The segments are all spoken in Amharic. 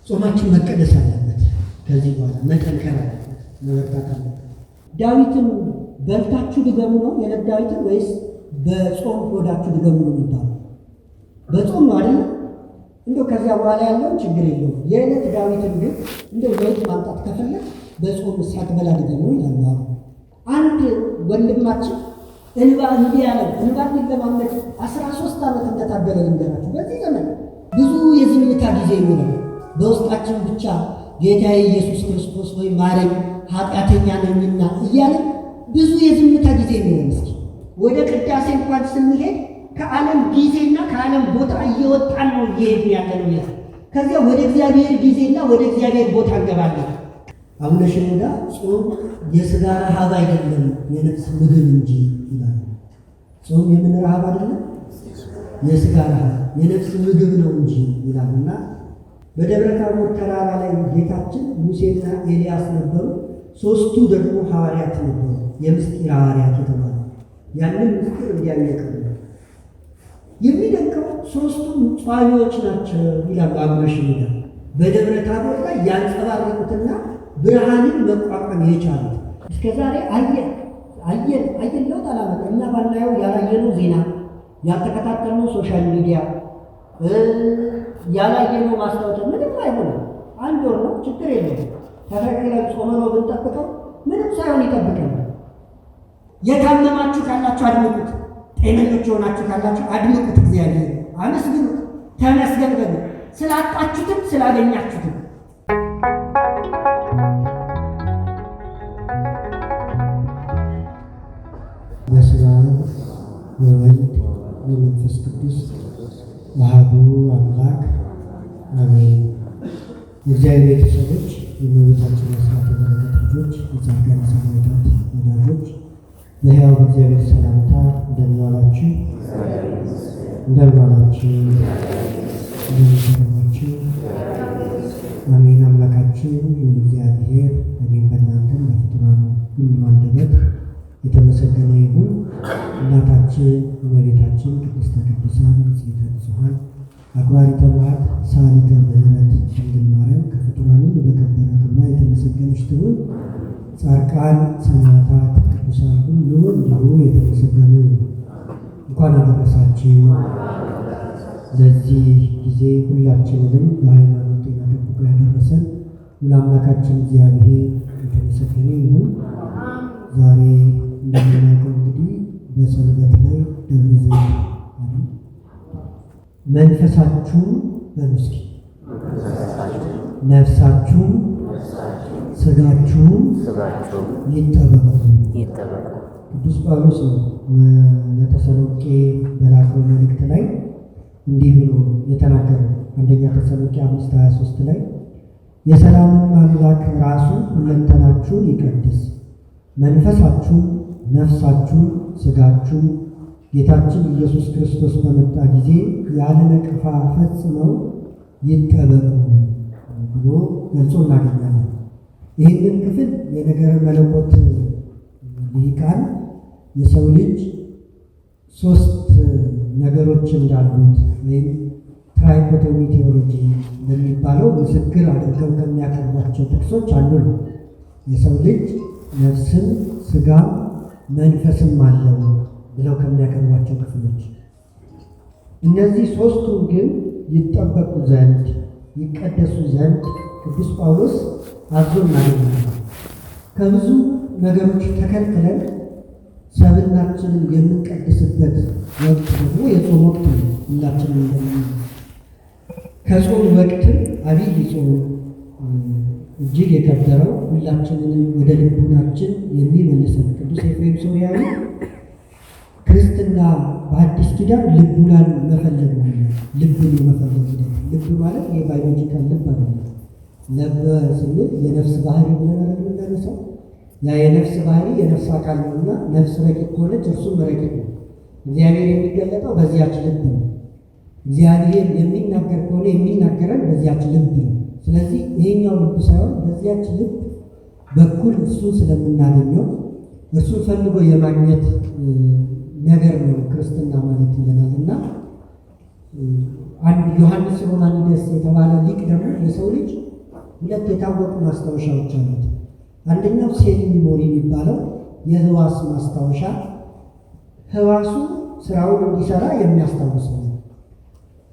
ጾማችን መቀደስ አለበት። ከዚህ በኋላ መጠንከር አለበት፣ መበርታት አለበት። ዳዊትን በልታችሁ ድገሙ ነው የዕለት ዳዊትን ወይስ በጾም ሆዳችሁ ድገሙ ነው የሚባለው? በጾም ነው አይደል? እንደው ከዚያ በኋላ ያለውን ችግር የለውም። የዕለት ዳዊትን ግን እንደው ለውጥ ማምጣት ከፈለግ በጾም ሳትበላ ድገሙ ይላሉ። አንድ ወንድማችን እንባ እንዲህ ያለው እንባ ሊለማመድ 13 ዓመት እንደታገለ ልንገራችሁ። በዚህ ዘመን ብዙ የዝምታ ጊዜ ይኖራል። በውስጣችን ብቻ ጌታዬ ኢየሱስ ክርስቶስ ወይ ማረኝ ኃጢአተኛ ነኝና እያለ ብዙ የዝምታ ጊዜ ይኖራል። እስኪ ወደ ቅዳሴ እንኳን ስንሄድ ከዓለም ጊዜና ከዓለም ቦታ እየወጣን ነው እየሄድን ያለ ነው ይላል። ከዚያ ወደ እግዚአብሔር ጊዜና ወደ እግዚአብሔር ቦታ እንገባለን። አቡነ ሽኖዳ ጾም የሥጋ ረሃብ አይደለም የነፍስ ምግብ እንጂ ይላል። ጾም የምን ረሃብ አይደለም? የሥጋ ረሃብ የነፍስ ምግብ ነው እንጂ ይላልና በደብረ ታቦር ተራራ ላይ ጌታችን ሙሴና ኤልያስ ነበሩ። ሦስቱ ደግሞ ሐዋርያት ነበሩ፣ የምስጢር ሐዋርያት የተባሉ ያንን ምስጢር እንዲያውቁ የሚደንቀው ሦስቱም ጿሚዎች ናቸው ይላል አቡነ ሽኖዳ። በደብረ ታቦር ላይ ያንጸባረቁትና ብርሃንን መቋቋም የቻሉት እስከ ዛሬ አየን ለውጥ አላመጣም። እኛ ባናየው ያላየነው ዜና፣ ያልተከታተልነው ሶሻል ሚዲያ፣ ያላየነው ማስታወቂያ ምንም አይሆንም። አንድ ወር ነው ችግር የለም። ተፈክረን ጾመነው ብንጠብቀው ምንም ሳይሆን ይጠብቀናል። የታመማችሁ ካላችሁ አድምቁት፣ ጤነኞች የሆናችሁ ካላችሁ አድምቁት፣ እግዚአብሔር አመስግኑት፣ ተመስገን በሉ። ስላጣችሁትም ስላገኛችሁትም በስመ አብ ወወልድ ወመንፈስ ቅዱስ አሐዱ አምላክ አሜን። የእግዚአብሔር ቤተሰቦች፣ የእመቤታችን የአስራት የበረከት ልጆች፣ የጻድቃን ሰማዕታት ወዳጆች በሕያው እግዚአብሔር ሰላምታ እንደምን ዋላችሁ? እንደምን ዋላችሁ? እንደምን ከረማችሁ? አሜን። አምላካችን ሁሉ እግዚአብሔር እኔም በእናንተም በፍጡራን ሁሉ አንደበት የተመሰገነ ይሁን። እናታችን እመቤታችን ቅድስተ ቅዱሳን ንጽሕተ ንጹሐን አክባሪተ መዓት ሣሊተ ምሕረት ድንግል ማርያም ከፍጡራን ሁሉ በከበረ ክብሯ የተመሰገነች ትሁን። ጻድቃን ሰማዕታት ቅዱሳን ሁሉ እንዲሁ የተመሰገኑ። እንኳን አደረሳችሁ ለዚህ ጊዜ። ሁላችንንም በሃይማኖት ጤና ጠብቆ ያደረሰን ለአምላካችን እግዚአብሔር የተመሰገነ ይሁን። ዛሬ እንደምናውቀው እንግዲህ በሰንበት ላይ ደብረ ዘይት መንፈሳችሁ በምስኪ ነፍሳችሁ ሥጋችሁ ይጠበቁ። ቅዱስ ጳውሎስ ለተሰሎንቄ በላከው መልእክት ላይ እንዲህ ብሎ የተናገረው አንደኛ ተሰሎንቄ 5:23 ላይ የሰላምን አምላክ ራሱ ሁለንተናችሁን ይቀድስ፣ መንፈሳችሁ፣ ነፍሳችሁ፣ ሥጋችሁ ጌታችን ኢየሱስ ክርስቶስ በመጣ ጊዜ ያለ ነቀፋ ፈጽመው ይጠበቁ ብሎ ገልጾ እናገኛለን። ይህንን ክፍል የነገረ መለኮት ሊቃን የሰው ልጅ ሦስት ነገሮች እንዳሉት ወይም ትራይኮቶሚ ቴዎሎጂ እንደሚባለው ምስክር አድርገው ከሚያቀርቧቸው ጥቅሶች አንዱ ነው። የሰው ልጅ ነፍስም ሥጋም መንፈስም አለው ብለው ከሚያቀርቧቸው ክፍሎች እነዚህ ሦስቱ ግን ይጠበቁ ዘንድ ይቀደሱ ዘንድ ቅዱስ ጳውሎስ አዞ እናገኛለን። ከብዙ ነገሮች ተከልክለን ሰብናችንን የምንቀድስበት ወቅት ደግሞ የጾም ወቅት ነው። ሁላችንም እንደምን ከጾም ወቅትም አብይ ጾም እጅግ የከበረው ሁላችንንም ወደ ልቡናችን የሚመልሰን ቅዱስ ኤፍሬም ሶርያዊ ክርስትና በአዲስ ኪዳን ልቡናን መፈለግ ነው። ልብን የመፈለግ ሂደት። ልብ ማለት የባዮሎጂካል ልብ አይደለም። ለበ ስንል የነፍስ ባህሪ ብለን የምናነሳው ያ የነፍስ ባህሪ የነፍስ አካል ነውና ነፍስ ረቂቅ ከሆነች እርሱም ረቂቅ ነው። እግዚአብሔር የሚገለጠው በዚያች ልብ ነው። እግዚአብሔር የሚናገር ከሆነ የሚናገረን በዚያች ልብ ነው። ስለዚህ ይሄኛው ልብ ሳይሆን በዚያች ልብ በኩል እሱን ስለምናገኘው እሱን ፈልጎ የማግኘት ነገር ነው ክርስትና ማለት ይለናል። እና አንድ ዮሐንስ ሮማኒደስ የተባለ ሊቅ ደግሞ የሰው ልጅ ሁለት የታወቁ ማስታወሻዎች አሉት። አንደኛው ሴል ሚሞሪ የሚባለው የህዋስ ማስታወሻ፣ ህዋሱ ስራውን እንዲሰራ የሚያስታውስ ነው።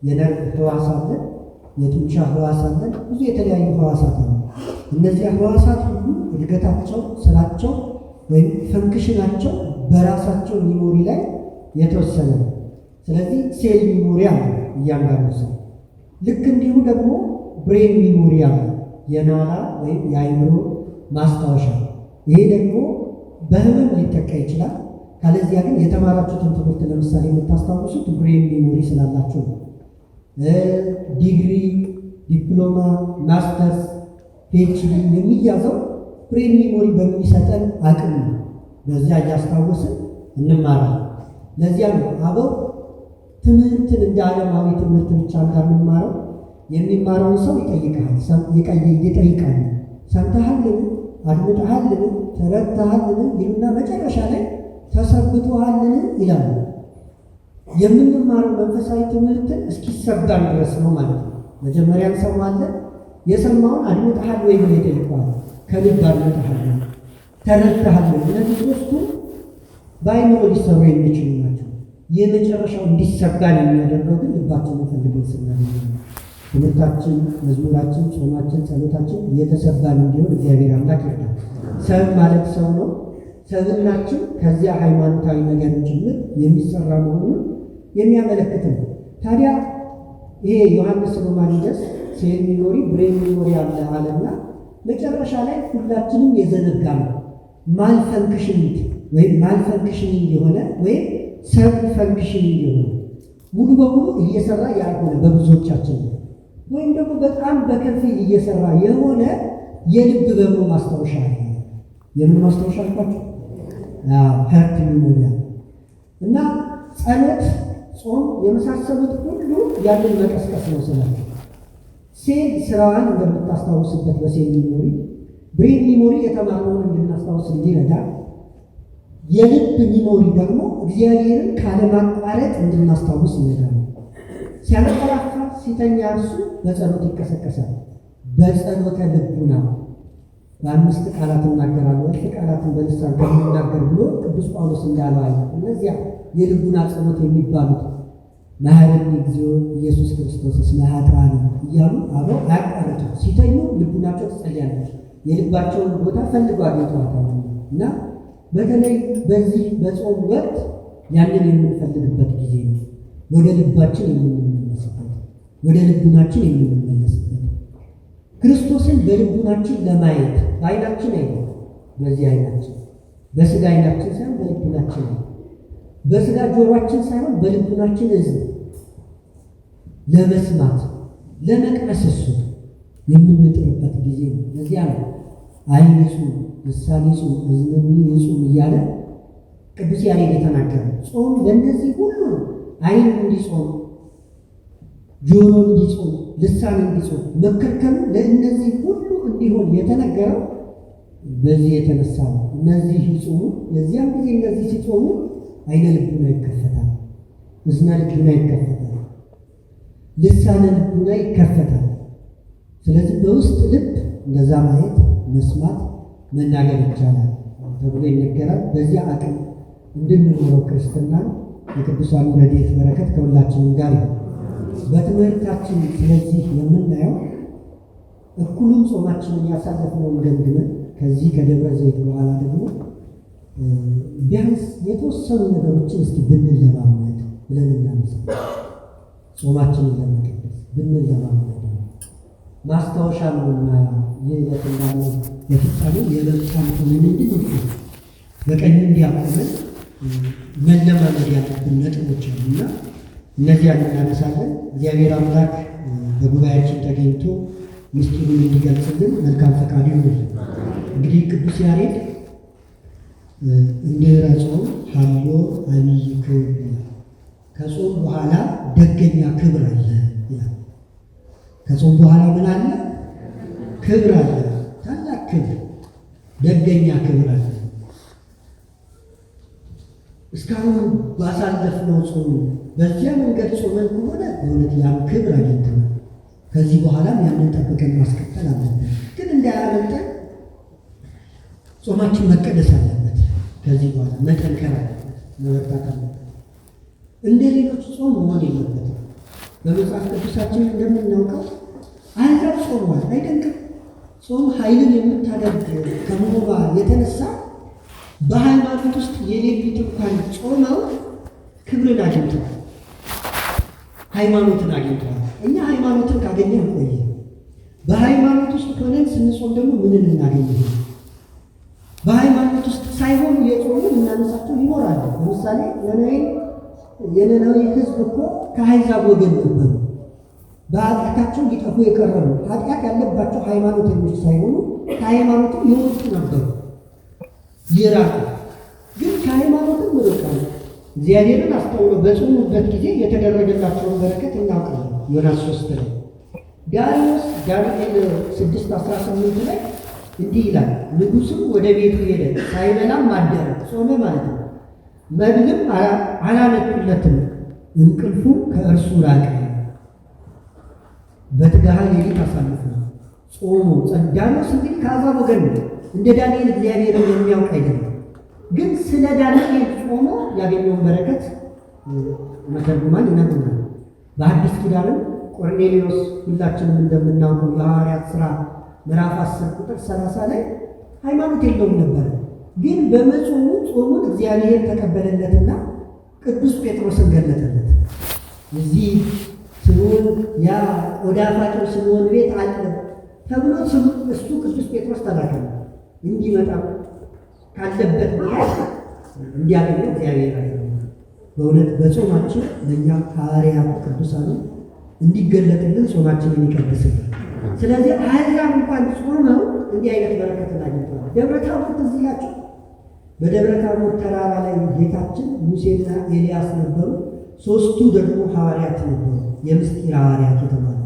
የነርቭ ህዋስ አለን፣ የጡንቻ ህዋስ አለን፣ ብዙ የተለያዩ ህዋሳት አሉ። እነዚያ ህዋሳት ሁሉ እድገታቸው፣ ስራቸው ወይም ፈንክሽናቸው በራሳቸው ሚሞሪ ላይ የተወሰነ ነው። ስለዚህ ሴል ሚሞሪ አለ እያንዳንዱ ሰው። ልክ እንዲሁ ደግሞ ብሬን ሚሞሪ አለ፣ የናላ ወይም የአይምሮ ማስታወሻ። ይሄ ደግሞ በህመም ሊጠቃ ይችላል። ካለዚያ ግን የተማራችሁትን ትምህርት ለምሳሌ የምታስታውሱት ብሬን ሚሞሪ ስላላችሁ ነው። ዲግሪ፣ ዲፕሎማ፣ ማስተርስ፣ ፒኤችዲ የሚያዘው ብሬን ሚሞሪ በሚሰጠን አቅም ነው። በዚያ እያስታወስን እንማራለን። ለዚያ ነው አበው ትምህርትን እንደ ዓለማዊ ትምህርት ብቻ እንዳንማረው የሚማረውን ሰው ይጠይቃል። ሰምተሃልን? አድምጠሃልን? ተረድተሃልን? ይሉና መጨረሻ ላይ ተሰብቶሃልን ይላሉ። የምንማረው መንፈሳዊ ትምህርትን እስኪሰጋን ድረስ ነው ማለት ነው። መጀመሪያ እንሰማለን። የሰማውን አድምጠሃል ወይ ብሎ ይጠይቀዋል። ከልብ አድምጠሃልን? ተረድተሃልን? እነዚህ ሶስቱ በአይምሮ ሊሰሩ የሚችሉ ናቸው። የመጨረሻው እንዲሰጋን የሚያደርገው ግን ልባችንን ፈልገን ስናገኝ ነው። ትምህርታችን፣ መዝሙራችን፣ ጾማችን፣ ጸሎታችን እየተሰጋን እንዲሆን እግዚአብሔር አምላክ ይርዳል። ሰብ ማለት ሰው ነው። ሰብናችን ከዚያ ሃይማኖታዊ ነገር ጭምር የሚሰራ መሆኑን የሚያመለክት ነው። ታዲያ ይሄ ዮሐንስ ሮማኒደስ ሴል ሚሞሪ ብሬን ሚሞሪ አለና መጨረሻ ላይ ሁላችንም የዘነጋ ነው ማልፈንክሽኒንግ ወይም ማልፈንክሽኒንግ የሆነ ወይም ሰብ ፈንክሽኒንግ የሆነ ሙሉ በሙሉ እየሰራ ያልሆነ በብዙዎቻችን ነው። ወይም ደግሞ በጣም በከፊል እየሰራ የሆነ የልብ በሙ ማስታወሻ የምን ማስታወሻ አልኳቸው? ሄርት ሚሞሪያ እና ጸሎት፣ ጾም የመሳሰሉት ሁሉ ያንን መቀስቀስ ነው ስላቸው ሴል ስራዋን እንደምታስታውስበት በሴል ሚሞሪ ብሬን ሚሞሪ የተማርነውን እንድናስታውስ እንዲረዳ፣ የልብ ሚሞሪ ደግሞ እግዚአብሔርን ካለማቋረጥ እንድናስታውስ ይረዳል። ሲያንቀላፋ ሲተኛ እርሱ በጸሎት ይቀሰቀሳል። በጸሎተ ልቡና በአምስት ቃላት እናገራለሁ እልፍ ቃላትን በልሳን ከሚናገር ብሎ ቅዱስ ጳውሎስ እንዳለው አለ። እነዚያ የልቡና ጸሎት የሚባሉት መሐረኒ እግዚኦ ኢየሱስ ክርስቶስ እስመ ኃጥአነ እያሉ አበው አያቋርጡ። ሲተኙ ልቡናቸው ትጸልያለች። የልባቸውን ቦታ ፈልገው አግኝተዋታል እና በተለይ በዚህ በጾም ወቅት ያንን የምንፈልግበት ጊዜ ነው። ወደ ልባችን የምንመለስበት፣ ወደ ልቡናችን የምንመለስበት፣ ክርስቶስን በልቡናችን ለማየት በዓይናችን አይደለም፣ በዚህ ዓይናችን በስጋ ዓይናችን ሳይሆን በልቡናችን ነው። በስጋ ጆሮአችን ሳይሆን በልቡናችን እዝን ለመስማት ለመቅመስ እሱ የምንጥርበት ጊዜ ነው። ለዚያ ነው ዓይን ይጹም፣ ልሳን ይጹም፣ እዝን ይጹም እያለ ቅዱስ ያሬድ የተናገረ። ጾም ለእነዚህ ሁሉ ነው። ዓይን እንዲጾም፣ ጆሮ እንዲጾም፣ ልሳን እንዲጾም፣ መከልከሉ ለእነዚህ ሁሉ እንዲሆን የተነገረው በዚህ የተነሳ ነው። እነዚህ ይጾሙ፣ የዚያም ጊዜ እነዚህ ሲጾሙ ዓይነ ልቡና ይከፈታል፣ እዝነ ልቡና ይከፈታል፣ ልሳነ ልቡና ይከፈታል። ስለዚህ በውስጥ ልብ እንደዛ ማየት፣ መስማት፣ መናገር ይቻላል ተብሎ ይነገራል። በዚያ አቅም እንድንኖረው ክርስትናን የቅዱሳኑ ረድኤት በረከት ከሁላችንም ጋር ይሁን። በትምህርታችን ስለዚህ የምናየው እኩሉን ጾማችንን ያሳለፍነውን ገምግመን ከዚህ ከደብረ ዘይት በኋላ ደግሞ ቢያንስ የተወሰኑ ነገሮችን እስኪ ብንለማመድ ብለን እናነሳ። ጾማችንን ለመቀደስ ብንለማመድ ማስታወሻ ነውና የዕለት እንዳለው የፍጻሜ የመልካም ሆነን እንድንል በቀኝ እንዲያቆመን መለማመድ ያለብን ነጥቦች አሉና እነዚያን እናነሳለን። እግዚአብሔር አምላክ በጉባኤያችን ተገኝቶ ምስጢሩን እንዲገልጽልን መልካም ፈቃዱ ይሁንልን። እንግዲህ ቅዱስ ያሬድ እንድኅረ ጾም ሀሎ አብይ ክብር ይላል። ከጾም በኋላ ደገኛ ክብር አለ ይላል። ከጾም በኋላ ምን አለ? ክብር አለ። ታላቅ ክብር፣ ደገኛ ክብር አለ። እስካሁን ባሳለፍነው ጾም በዚያ መንገድ ጾመን ከሆነ በእውነት ያን ክብር አግኝተናል። ከዚህ በኋላም ያንን ጠብቀን ማስቀጠል አለብን። እንዳያመልጠን ጾማችን መቀደስ አለበት። ከዚህ በኋላ መጠንከር አለበት፣ መበርታት አለበት። እንደ ሌሎች ጾም መሆን የለበትም። በመጽሐፍ ቅዱሳችን እንደምናውቀው አሕዛብ ጾመዋል፣ አይደንቅም? ጾም ኃይልን የምታደርግ ከመሆኗ የተነሳ በሃይማኖት ውስጥ የሌሉት እንኳን ጾመው ክብርን አግኝተዋል፣ ሃይማኖትን አግኝተዋል። እኛ ሃይማኖትን ካገኘን ቆየ። በሃይማኖት ውስጥ ሆነን ስንጾም ደግሞ ምንን እናገኝ? በሃይማኖት ውስጥ ሳይሆኑ የጾሙ እናነሳቸው ይኖራሉ። ለምሳሌ የነነዌ ሕዝብ እኮ ከአሕዛብ ወገን ነበሩ። በኃጢአታቸው ሊጠፉ የቀረቡ ኃጢአት ያለባቸው ሃይማኖተኞች ሳይሆኑ ከሃይማኖትም የወጡ ነበሩ፣ ይራቁ። ግን ከሃይማኖትም ርቀው እግዚአብሔርን አስተውለው በጾሙበት ጊዜ የተደረገላቸውን በረከት እናውቃለን። ዮናስ 3 ላይ ዳርዮስ ዳንኤል 6:18 ላይ እንዲህ ይላል፣ ንጉሡም ወደ ቤቱ ሄደ፣ ሳይበላም አደረ፣ ጾመ ማለት ነው። መብልም አላመጡለትም፣ እንቅልፉም ከእርሱ ራቀ። በትጋሃ ሌሊት አሳልፎ ጾሙ። ዳርዮስ እንግዲህ ከአሕዛብ ወገን ነው። እንደ ዳንኤል እግዚአብሔርን የሚያውቅ አይደለም። ግን ስለ ዳንኤል ጾሞ ያገኘውን በረከት መተርጉማን ይነግሩናል። በአዲስ ኪዳንም ቆርኔሌዎስ ሁላችንም እንደምናውቀው የሐዋርያት ሥራ ምዕራፍ 10 ቁጥር 30 ላይ ሃይማኖት የለውም ነበር። ግን በመጾሙ ጾሙን እግዚአብሔር ተቀበለለትና ቅዱስ ጴጥሮስን ገለጠለት። እዚህ ስምዖን ያ ቆዳ ፋቂው ስምዖን ቤት አለ ተብሎ እሱ ቅዱስ ጴጥሮስ ተላከ እንዲመጣ ካለበት እንዲያገኘው እግዚአብሔር አለ። በእውነት በጾማችን ለእኛም ሐዋርያት ቅዱሳኑ እንዲገለጥልን ጾማችንን ይቀድስልን። ስለዚህ አሕዛብ እንኳን ጾመው እንዲህ አይነት በረከት አግኝተዋል። ደብረ ታቦር ትዝ ይላችሁ? በደብረ ታቦር ተራራ ላይ ጌታችን ሙሴና ኤልያስ ነበሩ። ሦስቱ ደግሞ ሐዋርያት ነበሩ፣ የምስጢር ሐዋርያት የተባሉ።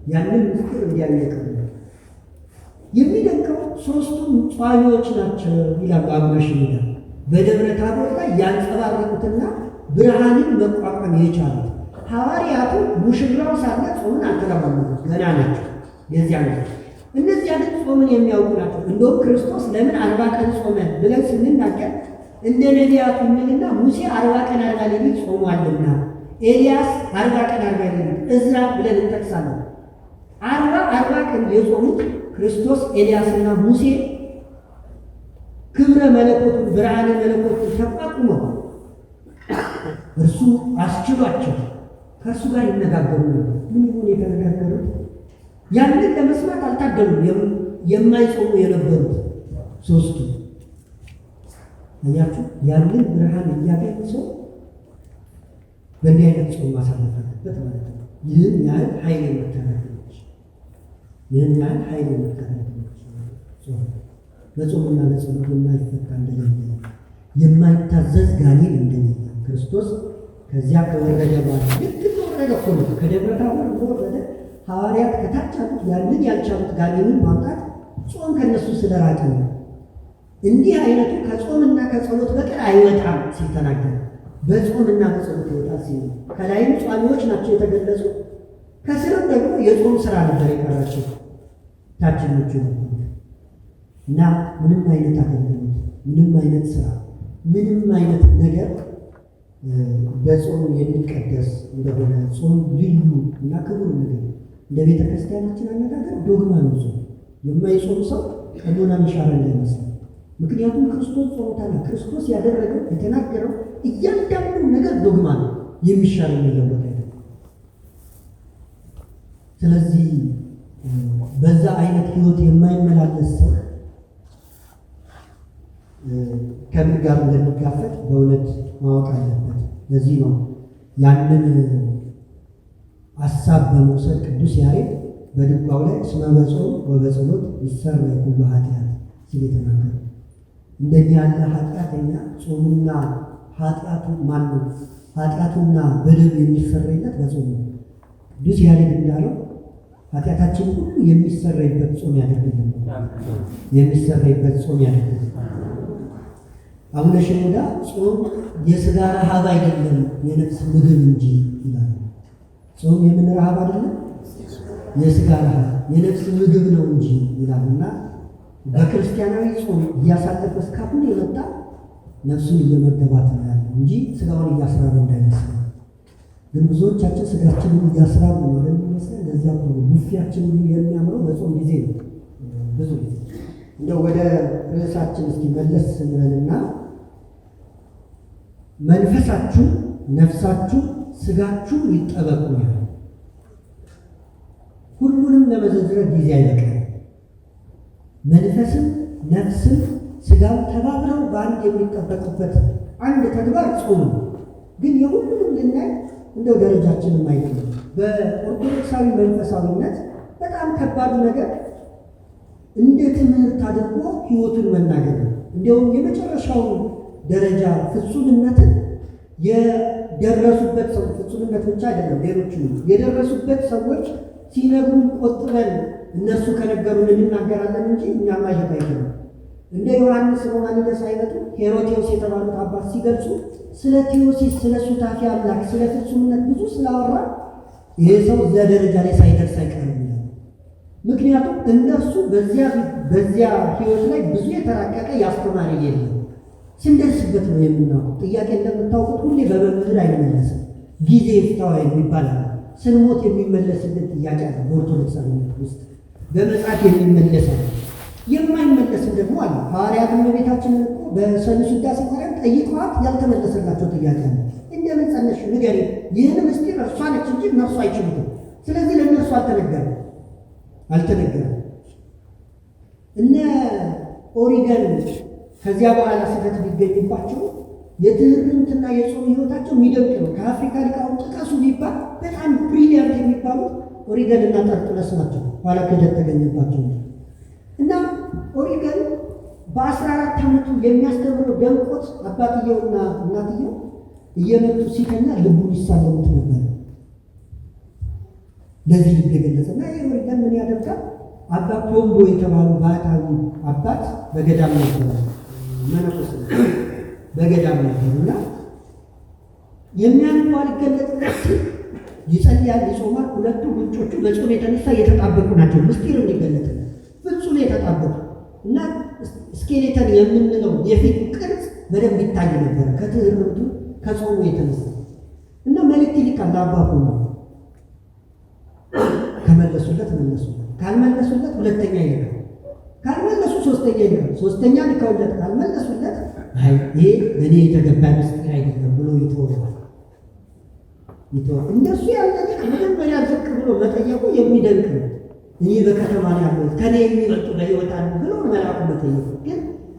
ያንን ምስጢር እንዲያውቁ የሚደንቀው ሦስቱም ጿሚዎች ናቸው ይላል አቡነ ሽኖዳ። በደብረ ታቦር ላይ ያንጸባረቁትና ብርሃንን መቋቋም የቻሉት ሐዋርያቱ ሙሽራው ሳለ ጾምን አልተለማመዱት፣ ገና ናቸው። የዚያ ነው። እነዚያ ግን ጾምን የሚያውቁ ናቸው። እንደውም ክርስቶስ ለምን 40 ቀን ጾመ ብለን ስንናገር እንደ ነቢያቱ እንልና ሙሴ 40 ቀን 40 ሌሊት ጾሟልና፣ ኤልያስ 40 ቀን 40 ሌሊት፣ እዝራ ብለን እንጠቅሳለን። 40 ቀን የጾሙት ክርስቶስ ኤልያስና ሙሴ ክብረ መለኮቱን ብርሃነ መለኮቱን ተቋቁመው እርሱ አስችሏቸው ከእርሱ ጋር ይነጋገሩ ነበር። ምን ይሁን የተነጋገሩት? ያንን ለመስማት አልታደሉም። የማይጾሙ የነበሩት ሦስቱ አያችሁ። ያንን ብርሃን እያገኙ ሰው በእንዲህ አይነት ጾም ማሳለፍ አለበት ማለት ነው። ይህን ያህል ኃይል የምታደርገች በጾምና በጸሎት የማይፈታ እንደሌለ የማይታዘዝ ጋኔን እንደሌለ ክርስቶስ ከዚያ ከወረደ በኋላ ልክ ወረደ እኮ ነው። ከደብረ ታቦር ወረደ። ሐዋርያት ከታች አሉት። ያንን ያልቻሉት ጋኔንን ማውጣት ጾም ከነሱ ስለራቀ ነው። እንዲህ አይነቱ ከጾምና ከጸሎት በቀር አይወጣም ሲል ተናገረ። በጾምና በጸሎት ይወጣል ሲል ከላይም ጿሚዎች ናቸው የተገለጹ፣ ከስርም ደግሞ የጾም ስራ ነበር የቀራቸው ታችኞቹ ነበር። እና ምንም አይነት አገልግሎት፣ ምንም አይነት ስራ፣ ምንም አይነት ነገር በጾም የሚቀደስ እንደሆነ ጾም ልዩ እና ክቡር ነገር እንደ ቤተ ክርስቲያናችን አነጋገር ዶግማ ነው። ጾም የማይጾም ሰው ቀኖናን ይሻረ እንዳይመስል። ምክንያቱም ክርስቶስ ጾሞታል። ክርስቶስ ያደረገው የተናገረው እያንዳንዱ ነገር ዶግማ ነው፣ የሚሻር የሚለወጥ አይደለም። ስለዚህ በዛ አይነት ህይወት የማይመላለስ ሰው ከምን ጋር እንደሚጋፈጥ በእውነት ማወቅ አለበት። ለዚህ ነው ያንን ሀሳብ በመውሰድ ቅዱስ ያሬድ በድጓው ላይ እስመ በጾም ወበጸሎት ይሰረይ ኩሉ ኃጢአት ሲል የተናገረ። እንደኛ ያለ ኃጢአተኛ ጾሙና ኃጢአቱ ማነው? ኃጢአቱና በደሉ የሚሰረይለት በጾም ነው። ቅዱስ ያሬድ እንዳለው ኃጢአታችን ሁሉ የሚሰረይበት ጾም ያደርግልን፣ የሚሰረይበት ጾም ያደርግልን። አቡነ ሽኖዳ ጾም የሥጋ ረሃብ አይደለም የነፍስ ምግብ እንጂ ይላል። ጾም የምን ረሃብ አይደለም? የሥጋ ረሃብ የነፍስ ምግብ ነው እንጂ ይላል። እና በክርስቲያናዊ ጾም እያሳለፈ እስካሁን የመጣ ነፍሱን እየመገባት ነው ያለው እንጂ ስጋውን እያስራበ እንዳይመስል። ግን ብዙዎቻችን ስጋችንን እያስራብ ነው ማለት ይመስላል። ለዚያ ቡፌያችን የሚያምረው በጾም ጊዜ ነው። ብዙ ጊዜ እንደው ወደ ርዕሳችን እስኪ መለስ ስንልና መንፈሳችሁ፣ ነፍሳችሁ፣ ስጋችሁ ይጠበቁ ነው። ሁሉንም ለመዘርዘር ጊዜ አይበቃም። መንፈስም ነፍስም ስጋም ተባብረው በአንድ የሚጠበቁበት አንድ ተግባር ጾም ነው። ግን የሁሉንም ልናይ እንደው ደረጃችንን ማየት ነው። በኦርቶዶክሳዊ መንፈሳዊነት በጣም ከባዱ ነገር እንደ ትምህርት አድርጎ ሕይወቱን መናገር ነው። እንዲያውም የመጨረሻው ደረጃ ፍጹምነትን የደረሱበት ሰው ፍጹምነት ብቻ አይደለም፣ ሌሎቹ የደረሱበት ሰዎች ሲነግሩን ቆጥረን እነሱ ከነገሩን እንናገራለን እንጂ እኛ ማየት አይችልም። እንደ ዮሐንስ ሮማኒደስ አይነቱ ሄሮቴዎስ የተባሉት አባት ሲገልጹ ስለ ቴዎሲስ፣ ስለ ሱታፊ አምላክ፣ ስለ ፍጹምነት ብዙ ስላወራ ይህ ሰው እዚያ ደረጃ ላይ ሳይደርስ አይቀርም ይላል። ምክንያቱም እነሱ በዚያ ህይወት ላይ ብዙ የተራቀቀ ያስተማሪ የለም። ስንደርስበት ነው የምናውቀው። ጥያቄ እንደምታውቁት ሁሌ በመምህር አይመለስም። ጊዜ ይፍታዋ ይባላል። ስንሞት የሚመለስልን ጥያቄ አለ። በኦርቶዶክሳዊነት ውስጥ በመጽሐፍ የሚመለስ አለ፣ የማይመለስም ደግሞ አለ። ሐዋርያት እመቤታችንን እኮ በሰሉስ ውዳሴ ማርያም ጠይቀዋት ያልተመለሰላቸው ጥያቄ አለ። እንደምን ጸነሽ ንገሪ፣ ይህን ምስጢር እርሷ ነች እንጂ እነርሱ አይችሉትም። ስለዚህ ለእነርሱ አልተነገረም። እነ ኦሪገን ከዚያ በኋላ ስህተት ቢገኝባቸው የትህርምትና የጾም ህይወታቸው የሚደንቅ ነው። ከአፍሪካ ሊቃውንት ጥቀሱ ቢባል በጣም ብሪሊያንት የሚባሉት ኦሪገን እና ጠርጡለስ ናቸው። ኋላ ክህደት ተገኘባቸው እና ኦሪገን በ14 ዓመቱ የሚያስተምረው ደንቆት አባትየውና እናትየው እየመጡ ሲተኛ ልቡን ይሳለሙት ነበር። ለዚህ ልብ የገለጸና ይህ ኦሪገን ምን ያደርጋል? አባ ፖምቦ የተባሉ ባህታዊ አባት በገዳም ነበሩ፣ መነኮስ በገዳም ነበሩና የሚያንኑ አልገለጥለት ሲል ይጸልያል፣ ይጾማል። ሁለቱ ጉንጮቹ በጾም የተነሳ የተጣበቁ ናቸው። ምስጢር እንዲገለጥለት ፍጹም የተጣበቁ እና ስኬሌተን የምንለው የፊት ቅርጽ በደንብ ይታይ ነበር ከትህርምቱ ከጾሙ የተነሳ እና መልእክት ይልካል ለአባ ፖምቦ። ከመለሱለት መለሱለት፣ ካልመለሱለት ሁለተኛ ይልካል፣ ካልመለሱ ሶስተኛ ይልካል፣ ሶስተኛ ልከውለት ካልመለሱለት አይ ይሄ ለእኔ የተገባ ምስጢር አይደለም ብሎ ይተወዋል። እንደሱ ያለ መጀመሪያ ዝቅ ብሎ መጠየቁ የሚደንቅ ነው። እኔ በከተማ ላይ ያለሁት ከኔ የሚመጡ በሕይወት አሉ ብሎ መልአኩ መጠየቁ ግን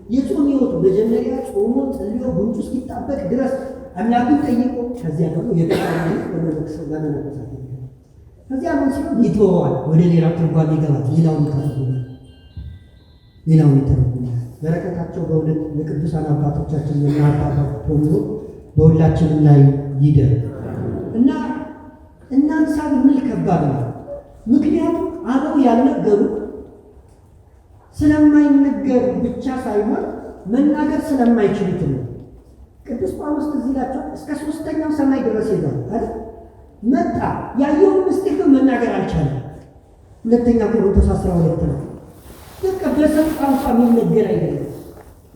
የጾም ሕይወቱ መጀመሪያ ጾሞ ጸልዮ ጉንጩ እስኪጣበቅ ድረስ አምላኩን ጠይቆ ከዚያ ደግሞ የተሻለ ለመነኮሳት ከዚያ ምን ሲሆን ይተወዋል። ወደ ሌላ ትርጓሜ ይገባል። ሌላውን ይተረጉማል። በረከታቸው በእውነት የቅዱሳን አባቶቻችን የናባባት ሆኖ በሁላችንም ላይ ይደር እና እናንሳ ብንል ከባድ ነው። ምክንያቱም አበው ያልነገሩ ስለማይነገር ብቻ ሳይሆን መናገር ስለማይችሉት ነው። ቅዱስ ጳውሎስ እዚህ ላቸው እስከ 3ኛው ሰማይ ድረስ ሄዷል አይደል? መጣ። ያየውን ምስጢር ግን መናገር አልቻለም። 2ኛ ቆሮንቶስ 12 ነው። በቃ በሰው ቋንቋ የሚነገር አይደለም።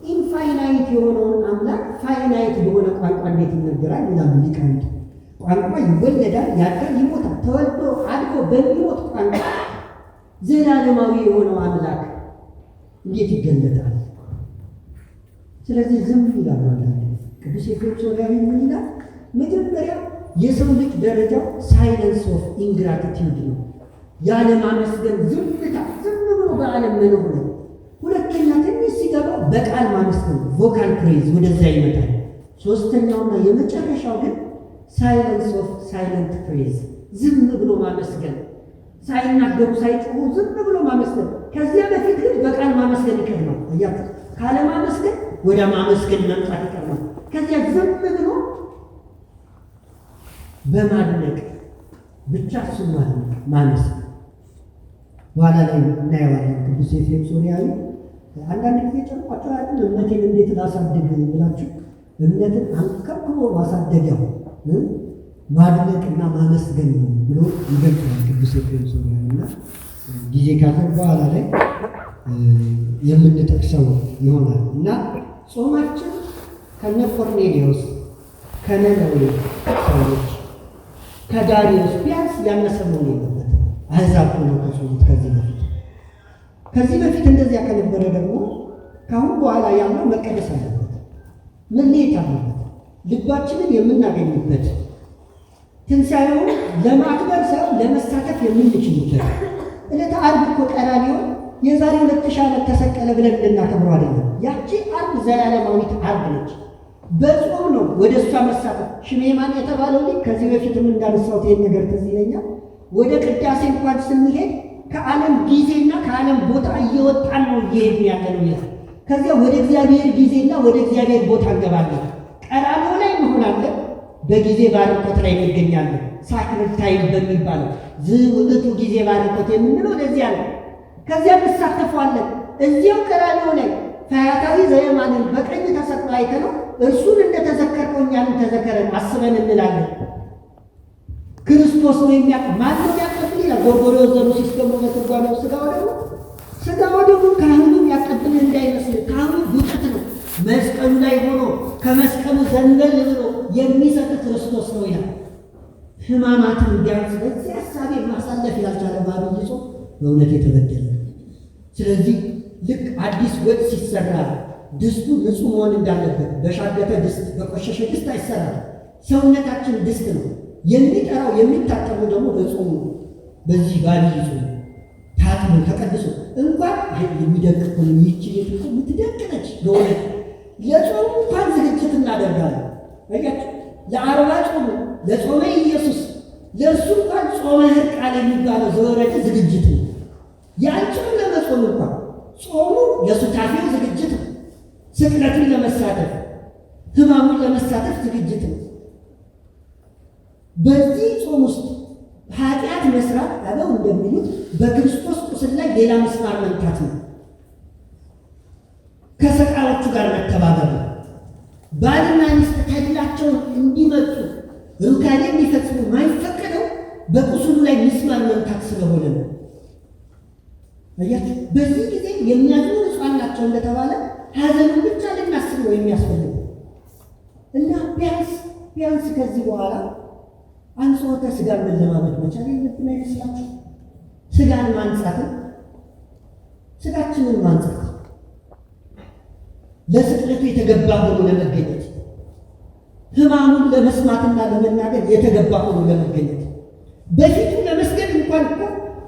ኢንፋይናይት የሆነውን አምላክ ፋይናይት በሆነ ቋንቋ እንዴት ይነገራል ይላሉ ሊቃውንት። ቋንቋ ይወለዳል፣ ያድጋል፣ ይሞታል። ተወልዶ አድጎ በሚሞት ቋንቋ ዘላለማዊ የሆነው አምላክ እንዴት ይገለጣል? ስለዚህ ዝም ይላሉ። ቅዱስ ኤፍሬም ሶርያዊ ምን ይላል? መጀመሪያ የሰው ልጅ ደረጃው ሳይለንስ ኦፍ ኢንግራቲቲዩድ ነው። ያለማመስገን ዝምታ፣ ዝም ብሎ በዓለም መኖር ነው። ሁለተኛ ትንሽ ሲገባ በቃል ማመስገን ቮካል ፕሬዝ ወደዚያ ይመጣል። ሶስተኛውና የመጨረሻው ግን ሳይለንስ ኦፍ ሳይለንት ፕሬዝ፣ ዝም ብሎ ማመስገን፣ ሳይናገሩ ሳይጮሁ ዝም ብሎ ማመስገን። ከዚያ በፊት ግን በቃል ማመስገን ይቀድማል። አያት ካለ ማመስገን ወደ ማመስገን መምጣት ይቀድማል። ከዚያ ዝም ብሎ በማድነቅ ብቻ እሱን ማመስገን በኋላ ላይ እናየዋለን። ቅዱስ ኤፍሬም ሶርያዊ አንዳንድ ጊዜ ጨርቋቸው ያለን እምነቴን እንዴት ላሳድግ ብላችሁ እምነትን አንከብክቦ ማሳደጊያው ማድነቅና ማመስገን ነው ብሎ ይገልጻል ቅዱስ ኤፍሬም ሶርያዊ እና ጊዜ ካለን በኋላ ላይ የምንጠቅሰው ይሆናል እና ጾማችን ከነ ቆርኔሌዎስ ከነነዌ ሰዎች ከዳርዮስ ቢያንስ ያነሰ መሆን የለበት። አሕዛብ ሆነው ከጾሙት ከዚህ በፊት እንደዚያ ከነበረ ደግሞ ከአሁን በኋላ ያለው መቀደስ አለበት፣ መለየት አለበት። ልባችንን የምናገኝበት ትንሣኤውን ለማክበር ሳይሆን ለመሳተፍ የምንችልበት ዕለተ ዓርብ እኮ ቀራንዮ የዛሬ 2000 ዓመት ተሰቀለ ብለን እንድናከብረው አይደለም። ያቺ ዓርብ ዘላለማዊት ዓርብ ነች። በጾም ነው ወደ እሷ መሳተፍ። ሽሜማን የተባለው ልጅ ከዚህ በፊትም እንዳነሳሁት ይሄን ነገር ትዝ ይለኛል። ወደ ቅዳሴ እንኳን ስንሄድ ከዓለም ጊዜና ከዓለም ቦታ እየወጣን ነው እየሄድን ያለ ነው ይላል። ከዚያ ወደ እግዚአብሔር ጊዜና ወደ እግዚአብሔር ቦታ እንገባለን። ቀራንዮ ላይ እንሆናለን፣ በጊዜ ባርኮት ላይ እንገኛለን። ሳክርድ ታይም በሚባለው ዝውዕቱ ጊዜ ባርኮት የምንለው ለዚያ ነው። ከዚያ እንሳተፈዋለን። እዚያው ቀራንዮ ላይ ፈያታዊ ዘየማንን በቀኝ ተሰቅሎ አይተነው እርሱን እንደተዘከርከው እኛንም ተዘከረን አስበን እንላለን። ክርስቶስ ነው ማን ነው የሚያቀብል ይላል ጎርጎርዮስ ዘሩሲስ ደግሞ በትርጓሜው ሥጋ ወደሙ ካህኑ ያቀብል እንዳይመስል ካህኑ ዱቄት ነው። መስቀሉ ላይ ሆኖ ከመስቀሉ ዘንበል ብሎ የሚሰጥ ክርስቶስ ነው ይላል። ሕማማትን ቢያንስ በዚህ ሀሳቤ ማሳለፍ ያልቻለ በዐቢይ ጾም በእውነት የተበደለ። ስለዚህ ልክ አዲስ ወጥ ሲሰራ ድስቱ ንጹሕ መሆን እንዳለበት በሻገተ ድስት በቆሸሸ ድስት አይሰራም። ሰውነታችን ድስት ነው። የሚጠራው የሚታጠቡ ደግሞ በጾሙ በዚህ በዐቢይ ጾም ታጥቦ ተቀድሶ እንኳን የሚደቅቁ ይህች የምትደቅ ነች። በእውነት ለጾሙ እንኳን ዝግጅት እናደርጋለን። አያችሁ፣ ለአርባ ጾሙ ለጾመ ኢየሱስ ለእርሱ እንኳን ጾመ ሕርቃል የሚባለው ዘወረደ ዝግጅት ነው። ያንቺም ለመጾም እንኳን ጾሙ ለሱታፌው ዝግጅት ነው። ስቅለትን ለመሳተፍ ሕማሙን ለመሳተፍ ዝግጅት ነው። በዚህ ጾም ውስጥ ኃጢአት መስራት አበው እንደሚሉት በክርስቶስ ቁስል ላይ ሌላ ምስማር መምታት ነው። ከሰቃዮቹ ጋር መተባበር ነው። ባልና ሚስት ተድላቸውን እንዲመጡ ሩካቤ እንዲፈጽሙ ማይፈቀደው በቁስሉ ላይ ምስማር መምታት ስለሆነ ነው። አያችሁ፣ በዚህ ጊዜ የሚያዝኑ ንጹሐን ናቸው እንደተባለ ሐዘኑን ብቻ ልናስብ ነው የሚያስፈልገው እና ቢያንስ ከዚህ በኋላ አንጾተ ሥጋን መለማመድ መቻል የለብን አይመስላችሁ? ሥጋን ማንጻትን ሥጋችንን ማንጻት ለስቅለቱ የተገባ ሆኖ ለመገኘት ሕማሙን ለመስማትና ለመናገር የተገባ ሆኖ ለመገኘት በፊቱ ለመስገድ እንኳን እኮ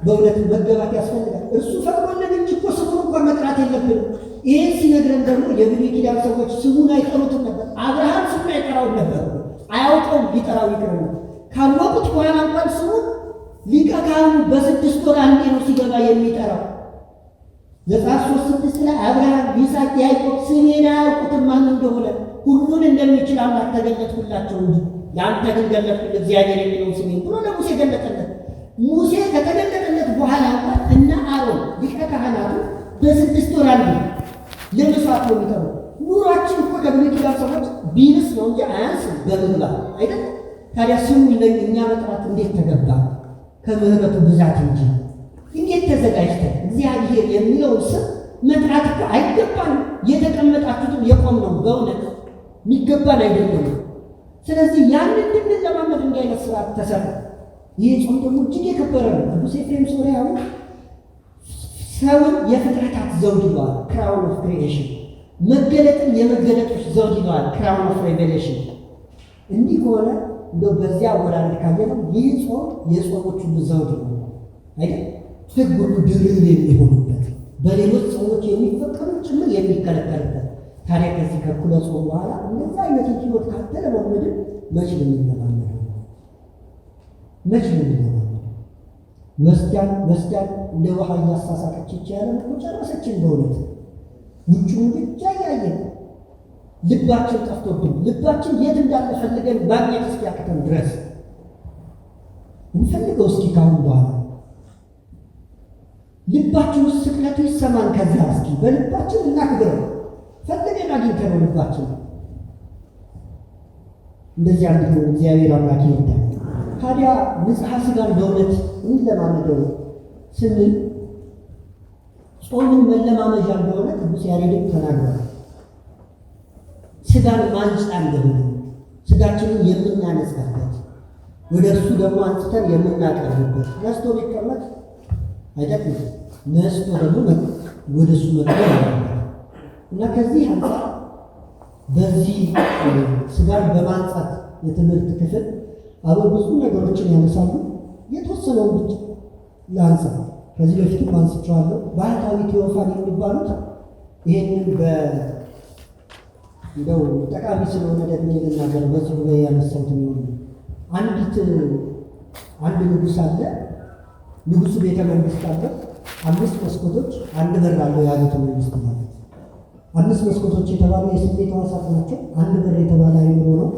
በእውነት መገባት ያስፈልጋል። እርሱ ፈቅዶልን እንጂ እኮ ስሙን እንኳን መጥራት የለብንም። ይህን ሲነግረን ደግሞ የብሉይ ኪዳን ሰዎች ስሙን አይጠሩትም ነበር። አብርሃም ስሙን አይጠራውም ነበር፣ አያውቀውም፣ ሊጠራው ይቅር ነው። ካወቁት በኋላ እንኳን ስሙን ሊቀ ካህኑ በ6 ወር አንዴ ነው ሲገባ የሚጠራው። ዘጸአት 3:6 ላይ አብርሃም፣ ይስሐቅ፣ ያዕቆብ ስሜን አያውቁትም ማን እንደሆነ ሁሉን እንደሚችል አምላክ ተገለጥኩላቸው እንጂ ለአንተ ግን ገለጥኩልህ እግዚአብሔር የሚለውን ስሜን ብሎ ለሙሴ ገለጠለት። ሙሴ ከተገለጠለት በኋላ እንኳን እነ አሮን ሊቀ ካህናቱ በ6 ወር አንዴ ለመስዋዕት ነው የሚጠሩ። ኑሯችን እኮ ከብሉይ ኪዳን ሰዎች ቢንስ ነው እንጂ አያንስም በምግባር አይደል? ታዲያ ስሙ እኛ መጥራት እንዴት ተገባ? ከምሕረቱ ብዛት እንጂ እንዴት ተዘጋጅተን እግዚአብሔር የሚለውን ስም መጥራት እኮ አይገባንም። የተቀመጣችሁትም የቆም ነው በእውነት የሚገባን አይደለም። ስለዚህ ያንን እንድንለማመድ እንዲህ አይነት ስርዓት ተሰራ። ይህ ጾም ደግሞ እጅግ የከበረ ነው። ቅዱስ ኤፍሬም ሶርያዊ ሰውን የፍጥረታት ዘውድ ይለዋል፣ ክራውን ኦፍ ክሪኤሽን። መገለጥን የመገለጦች ዘውድ ይለዋል፣ ክራውን ኦፍ ሬቬሌሽን። እንዲህ ከሆነ እንደው በዚያ ወራድ ካየነው ይህ ጾም የጾሞች ሁሉ ዘውድ ነው አይደል? ሕግ ሁሉ ድርብ የሚሆኑበት በሌሎች ጾሞች የሚፈቀዱ ጭምር የሚከለከልበት። ታዲያ ከዚህ ከእኩለ ጾም በኋላ እንደዛ አይነት ሕይወት ካልተለማመድን መች ልንለማመደው? ወስዳን እንደ ውሃ እያሳሳቀች ይቻላል እኮ ጨረሰችን። በእውነት ውጭውን ብቻ እያየን ልባችን ጠፍቶብን ልባችን የት እንዳለ ፈልገን ማግኘት እስኪያቅተን ድረስ እንፈልገው እስኪ ካሁን በኋላ ልባችን ውስጥ ስቅለቱ ይሰማን። ከዛ እስኪ በልባችን እናክብረው። ፈልገን አግኝተነው ልባችን እንደዚያ እንዲሆን እግዚአብሔር አምላክ ይርዳል። ታዲያ ንጽሐ ሥጋን በእውነት እንለማመደው ስንል ጾምን መለማመጃ እንደሆነ ቅዱስ ያሬድም ተናግሯል። ስጋን ማንጻ እንደሆነ ስጋችንን የምናነጻበት ወደ እርሱ ደግሞ አንስተን የምናቀርብበት ነስቶ ቢቀመጥ አይደለም፣ ነስቶ ደግሞ ወደ እሱ መቅረብ እና ከዚህ አንጻር በዚህ ስጋን በማንጻት የትምህርት ክፍል አበው ብዙ ነገሮችን ያነሳሉ። የተወሰነውን ብቻ ላንሳ። ከዚህ በፊትም አንስቼዋለሁ። ባህታዊ ቴዎፋን የሚባሉት ይሄንን እንደው ጠቃሚ ስለሆነ ደግሞ ልናገር በዚህ ጉባኤ ያነሳሁት ነው። አንድ ንጉሥ አለ። ንጉሡ ቤተ መንግስት አለ። 5 መስኮቶች 1 በር አለው ያሉት መንግስት ማለት 5 መስኮቶች የተባሉ የስሜት ሕዋሳት ናቸው። 1 በር የተባለ አይምሮ ነው።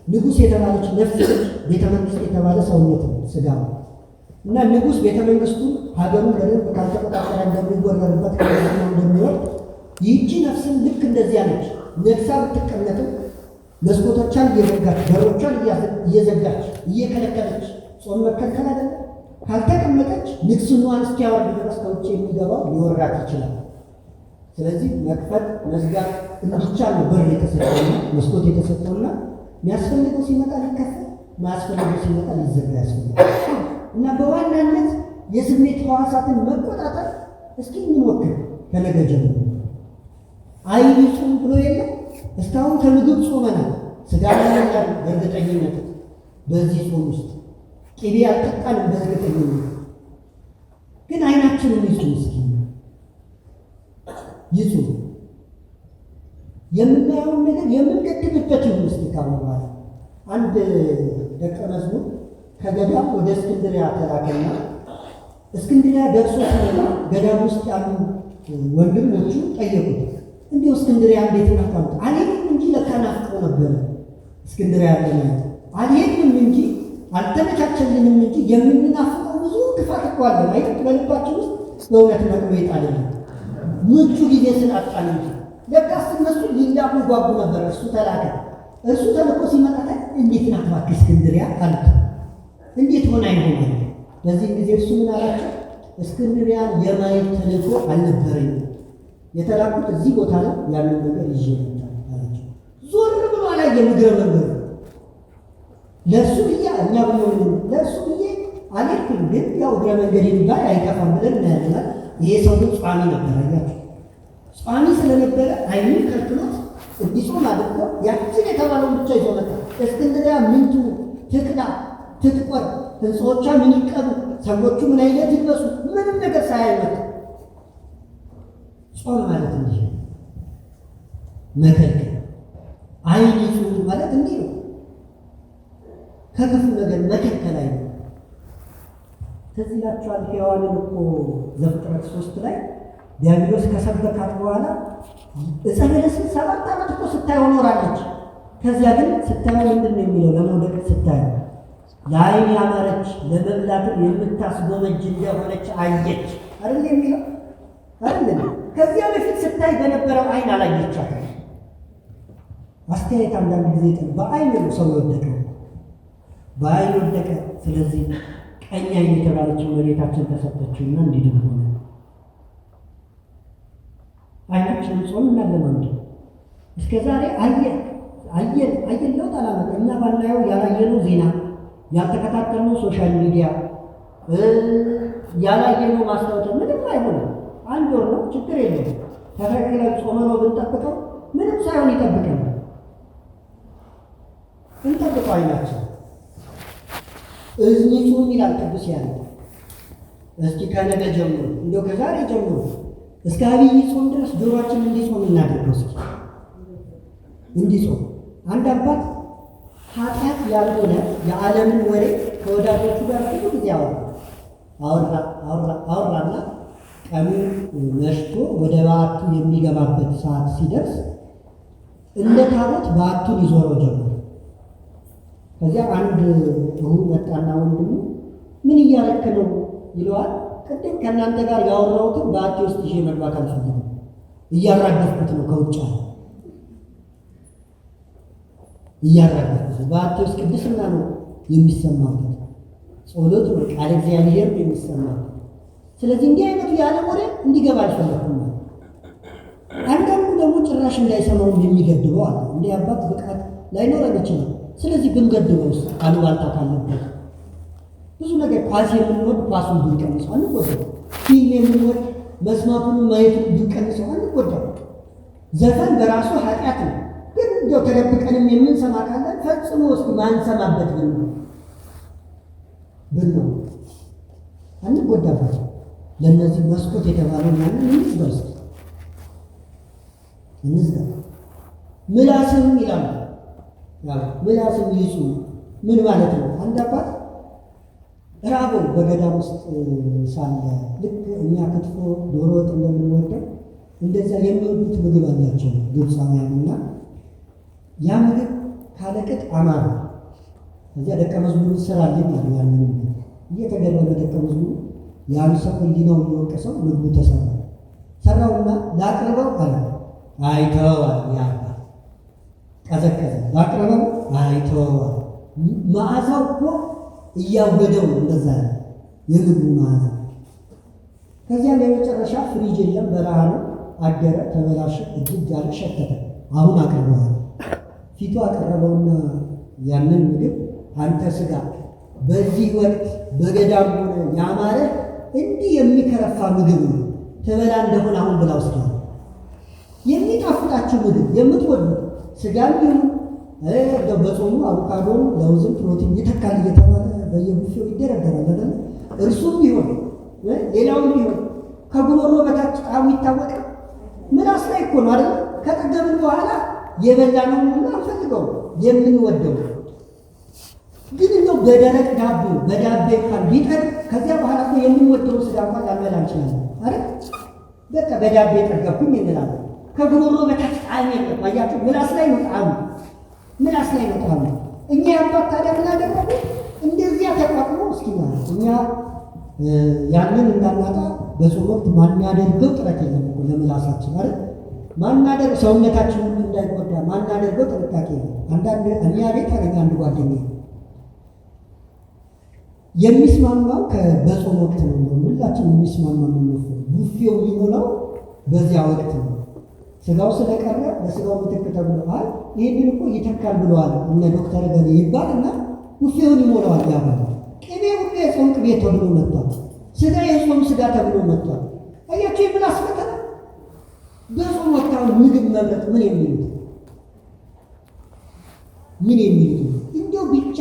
ንጉሥ የተባለች ነፍስ፣ ቤተ መንግስት የተባለ ሰውነት ነው፣ ስጋ ነው። እና ንጉሥ ቤተ መንግስቱን ሀገሩን በደንብ ካልተቆጣጠረ እንደሚወረርበት ከዚያ እንደሚወርድ ይህቺ ነፍስን ልክ እንደዚያ ነች። ነፍሳ ብትቀመጥም መስኮቶቿን እየዘጋች በሮቿን እየዘጋች እየከለከለች ጾም መከልከል አይደለም። ካልተቀመጠች ንግስናዋን እስኪያወርድ ድረስ ከውጭ የሚገባው ሊወርዳት ይችላል። ስለዚህ መክፈት መዝጋት እንዲቻል ነው በር የተሰጠውና መስኮት የተሰጠውና የሚያስፈልገው ሲመጣ ሊከፈት ማያስፈልገው ሲመጣ ሊዘጋ ያስፈልጋል። እና በዋናነት የስሜት ሕዋሳትን መቆጣጠር እስኪ እንሞክር። ከነገ ጀምሮ አይን ጾም ብሎ የለም እስካሁን ከምግብ ጾመናል። ስጋ ያላል በእርግጠኝነት በዚህ ጾም ውስጥ ቅቤ ያልጠጣንም በእርግጠኝነት ግን አይናችንን ይጹም እስኪ ይጹም። የምናየውን ነገር የምንገድብበት ይሁን እስኪ ካሁን በኋላ አንድ ደቀ መዝሙር ከገዳም ወደ እስክንድሪያ ተላከና እስክንድሪያ ደርሶ ሲመጣ ገዳም ውስጥ ያሉ ወንድሞቹ ጠየቁት፣ እንዲሁ እስክንድሪያ እንዴት ናት? አልሄድም እንጂ ለካ ናፍቀው ነበረ እስክንድሪያ ለማየት አልሄድም እንጂ አልተመቻቸልንም እንጂ የምንናፍቀው ብዙ ክፋት እኮ አለ አይደል? በልባችን ውስጥ በእውነት ነቅሎ ይጣልና ምቹ ጊዜ ስላጣን እንጂ ለካስ እነሱ ሊላኩ ይጓጉ ነበር። እርሱ ተላከ። እርሱ ተልኮ ሲመጣ እንዴት ናት እባክህ እስክንድሪያ አሉት። እንዴት ሆነ አይሆንም? በዚህ ጊዜ እርሱ ምን አላቸው? እስክንድሪያን የማየት ተልእኮ አልነበረኝም፣ የተላኩት እዚህ ቦታ ላይ ያንን ነገር ይዤ መጣሁ አላቸው። ዞር ብሎ አላየም። እግረ መንገዱ ለእሱ ብዬ እኛ ብንሆን ለእሱ ብዬ አልሄድኩም፣ ግን ያው እግረ መንገድ የሚባል አይጠፋም ብለን እናያለን። ይሄ ሰው ግን ጿሚ ነበር። አያችሁ፣ ጿሚ ስለነበረ አይኑን ከልክሎት እንዲጾም አድርጎ ያችን የተባለውን ብቻ ይዞ መጣ። እስክንድሪያ ምንቱ ትቅዳ ትጥቆር፣ ህንፃዎቿ ምን ይቀሩ፣ ሰዎቹ ምን አይነት ይልበሱ፣ ምንም ነገር ሳያይመጣ ጾም ማለት እንዲህ መከልከል። አይን ይጹም ማለት እንዲህ ነው። ከክፉ ነገር መከልከል አይነ ትዝ ይላችኋል። ሔዋንን እኮ ዘፍጥረት 3 ላይ ዲያብሎስ ከሰበካት በኋላ ዕፀ በለስን 7 ዓመት እኮ ስታየው ኖራለች። ከዚያ ግን ስታየው ምንድን ነው የሚለው? ለመውደቅ ስታየው ለዓይን ያማረች ለመብላት የምታስጎመጅ እንደሆነች አየች አይደል የሚለው አይደል? ከዚያ በፊት ስታይ በነበረው አይን አላየቻትም። አስተያየት አንዳንድ ጊዜ በአይን ነው ሰው የወደቀው፣ በአይን ወደቀ። ስለዚህ ቀኝ አይን የተባለችው መሬታችን ተሰጠችውና እንዲድን ሆነ። አይናችንን ጾም እናለማምድ። እስከ ዛሬ አየን ለውጥ አላመጣ። እኛ ባናየው ያላየነው ዜና፣ ያልተከታተልነው ሶሻል ሚዲያ፣ ያላየነው ማስታወቂያ ምንም አይሆንም። 1 ወር ነው ችግር የለም። ተፈክረን ጾመነው ብንጠብቀው ምንም ሳይሆን ይጠብቀናል። እንጠብቀው አይናችን እዝኒ ጾም ይላል ቅዱስ ያለ። እስኪ ከነገ ጀምሮ እንደው ከዛሬ ጀምሮ እስከ አብይ ጾም ድረስ ጆሮአችን እንዲጾም እናደርገው። እስኪ እንዲጾም አንድ አባት ኃጢአት ያልሆነ የዓለምን ወሬ ከወዳጆቹ ጋር ብዙ ጊዜ አወራና ቀኑ መሽቶ ወደ በዓቱ የሚገባበት ሰዓት ሲደርስ እንደ ታቦት በዓቱን ይዞረው ጀመረ። ከዚያ አንድ እሁድ መጣና ወንድሙ ምን እያረክ ነው ይለዋል። ቅድም ከእናንተ ጋር ያወራሁትን በዓቴ ውስጥ ይዤ መግባት አልፈልግም፣ እያራገፍኩት ነው ከውጭ እያራገፍኩት። በዓቴ ውስጥ ቅድስና ነው የሚሰማበት፣ ጸሎት ነው ቃለ እግዚአብሔር የሚሰማበት። ስለዚህ እንዲህ አይነቱ የዓለም ወሬ እንዲገባ አልፈለኩም። አንዳንዱ ደግሞ ጭራሽ እንዳይሰማው የሚገድበው አለ። እንዲህ አባት ብቃት ላይኖረን ይችላል። ስለዚህ ብንገድበው ውስጥ አሉባልታ ካለበት ብዙ ነገር ኳስ የምንወድ ኳሱን ብንቀንሰው አንጎዳም። ፊልም የምንወድ መስማቱን ማየቱን ብንቀንሰው አንጎዳም። ዘፈን በራሱ ኃጢአት ነው። ግን እንደው ተደብቀንም የምንሰማ ካለን ፈጽሞ እስኪ ማንሰማበት ብንነው አንጎዳበት። ለእነዚህ መስኮት የተባለው ያንን እንዝጋ። ምላስም ይላሉ። ምላስም ይጹ ምን ማለት ነው? አንድ አባት ራበው በገዳም ውስጥ ሳለ ልክ እኛ ክትፎ ዶሮ ወጥ እንደምንወደው እንደዛ የሚወዱት ምግብ አላቸው ግብፃውያንና ያ ምግብ ካለቅጥ አማረ። እዚያ ደቀ መዝሙሩ ስራልኝ አሉ። ያንን እየተገረመ ደቀ መዝሙሩ ያን ሰው ህሊናው እየወቀሰው ምግቡ ሰራውና ላቅርበው አለ። አይተዋል። ያ ቀዘቀዘ። ላቅርበው አይተዋል። መዓዛው እኮ እያወደው እንደዛ የምግቡ መዓዛ። ከዚያም የመጨረሻ ፍሪጅ የለም፣ በረሃ ነው። አደረ፣ ተበላሸ፣ እጅግ ያለ ሸተተ። አሁን አቀርበዋል። ፊቱ አቀረበውና ያንን ምግብ አንተ ስጋ በዚህ ወቅት በገዳም ሆነ ያማረ እንዲህ የሚከረፋ ምግብ ነው ትበላ እንደሆነ አሁን ብላ ወስደዋል። የሚጣፍጣችሁ ምግብ የምትወዱት ስጋም ቢሆን በጾሙ አቮካዶን ለውዝም ፕሮቲን ይተካል እየተባለ በየቡፌው ይደረደራል አይደል? እርሱም ቢሆን ሌላውም ቢሆን ከጉሮሮ በታች ጣዕሙ ይታወቃል። ምላስ ላይ እኮ ነው አይደል? ከጠገብን በኋላ የበላነው ሁሉ አንፈልገው የምንወደው ግን እንደው በደረቅ ዳቦ በዳቤ እንኳን ቢቀር ከዚያ በኋላ እኮ የምንወደው ስጋ እንኳን ላንበላ እንችላለን አይደል? በቃ በዳቤ ጠገብኩኝ እንላለን። ከጉሮሮ በታች ጣዕም የለም። አያችሁ፣ ምላስ ላይ ነው ጣዕሙ፣ ምላስ ላይ ነው ጣዕሙ። እኛ ያባት ታዲያ ምን አደረጉ? እንደዚያ ተቋቁሞ እስኪ ማለት እኛ ያንን እንዳናጣ በጾም ወቅት ማናደርገው ጥረት የለም እኮ ለምላሳችን አይደል? ማናደርገው ሰውነታችን ሁሉ እንዳይጎዳ ማናደርገው ጥንቃቄ ነው። አንዳንድ እኛ ቤት አለኝ አንድ ጓደኛዬ የሚስማማው በጾም ወቅት ነው። ሁላችን የሚስማማው ነው። ቡፌው የሚሞላው በዚያ ወቅት ነው። ስጋው ስለቀረ ለስጋው ምትክ ተብሏል። ይህንን እኮ ይተካል ብለዋል እነ ዶክተር ገሌ ይባልና ቡፌውን ይሞላዋል። ያባል ቅቤ ሁሉ የጾም ቅቤ ተብሎ መጥቷል። ስጋ የጾም ስጋ ተብሎ መጥቷል። አያችሁ የምላስ ፈተና። በጾም ወቅት ምግብ መምረጥ ምን የሚሉት እንደው ብቻ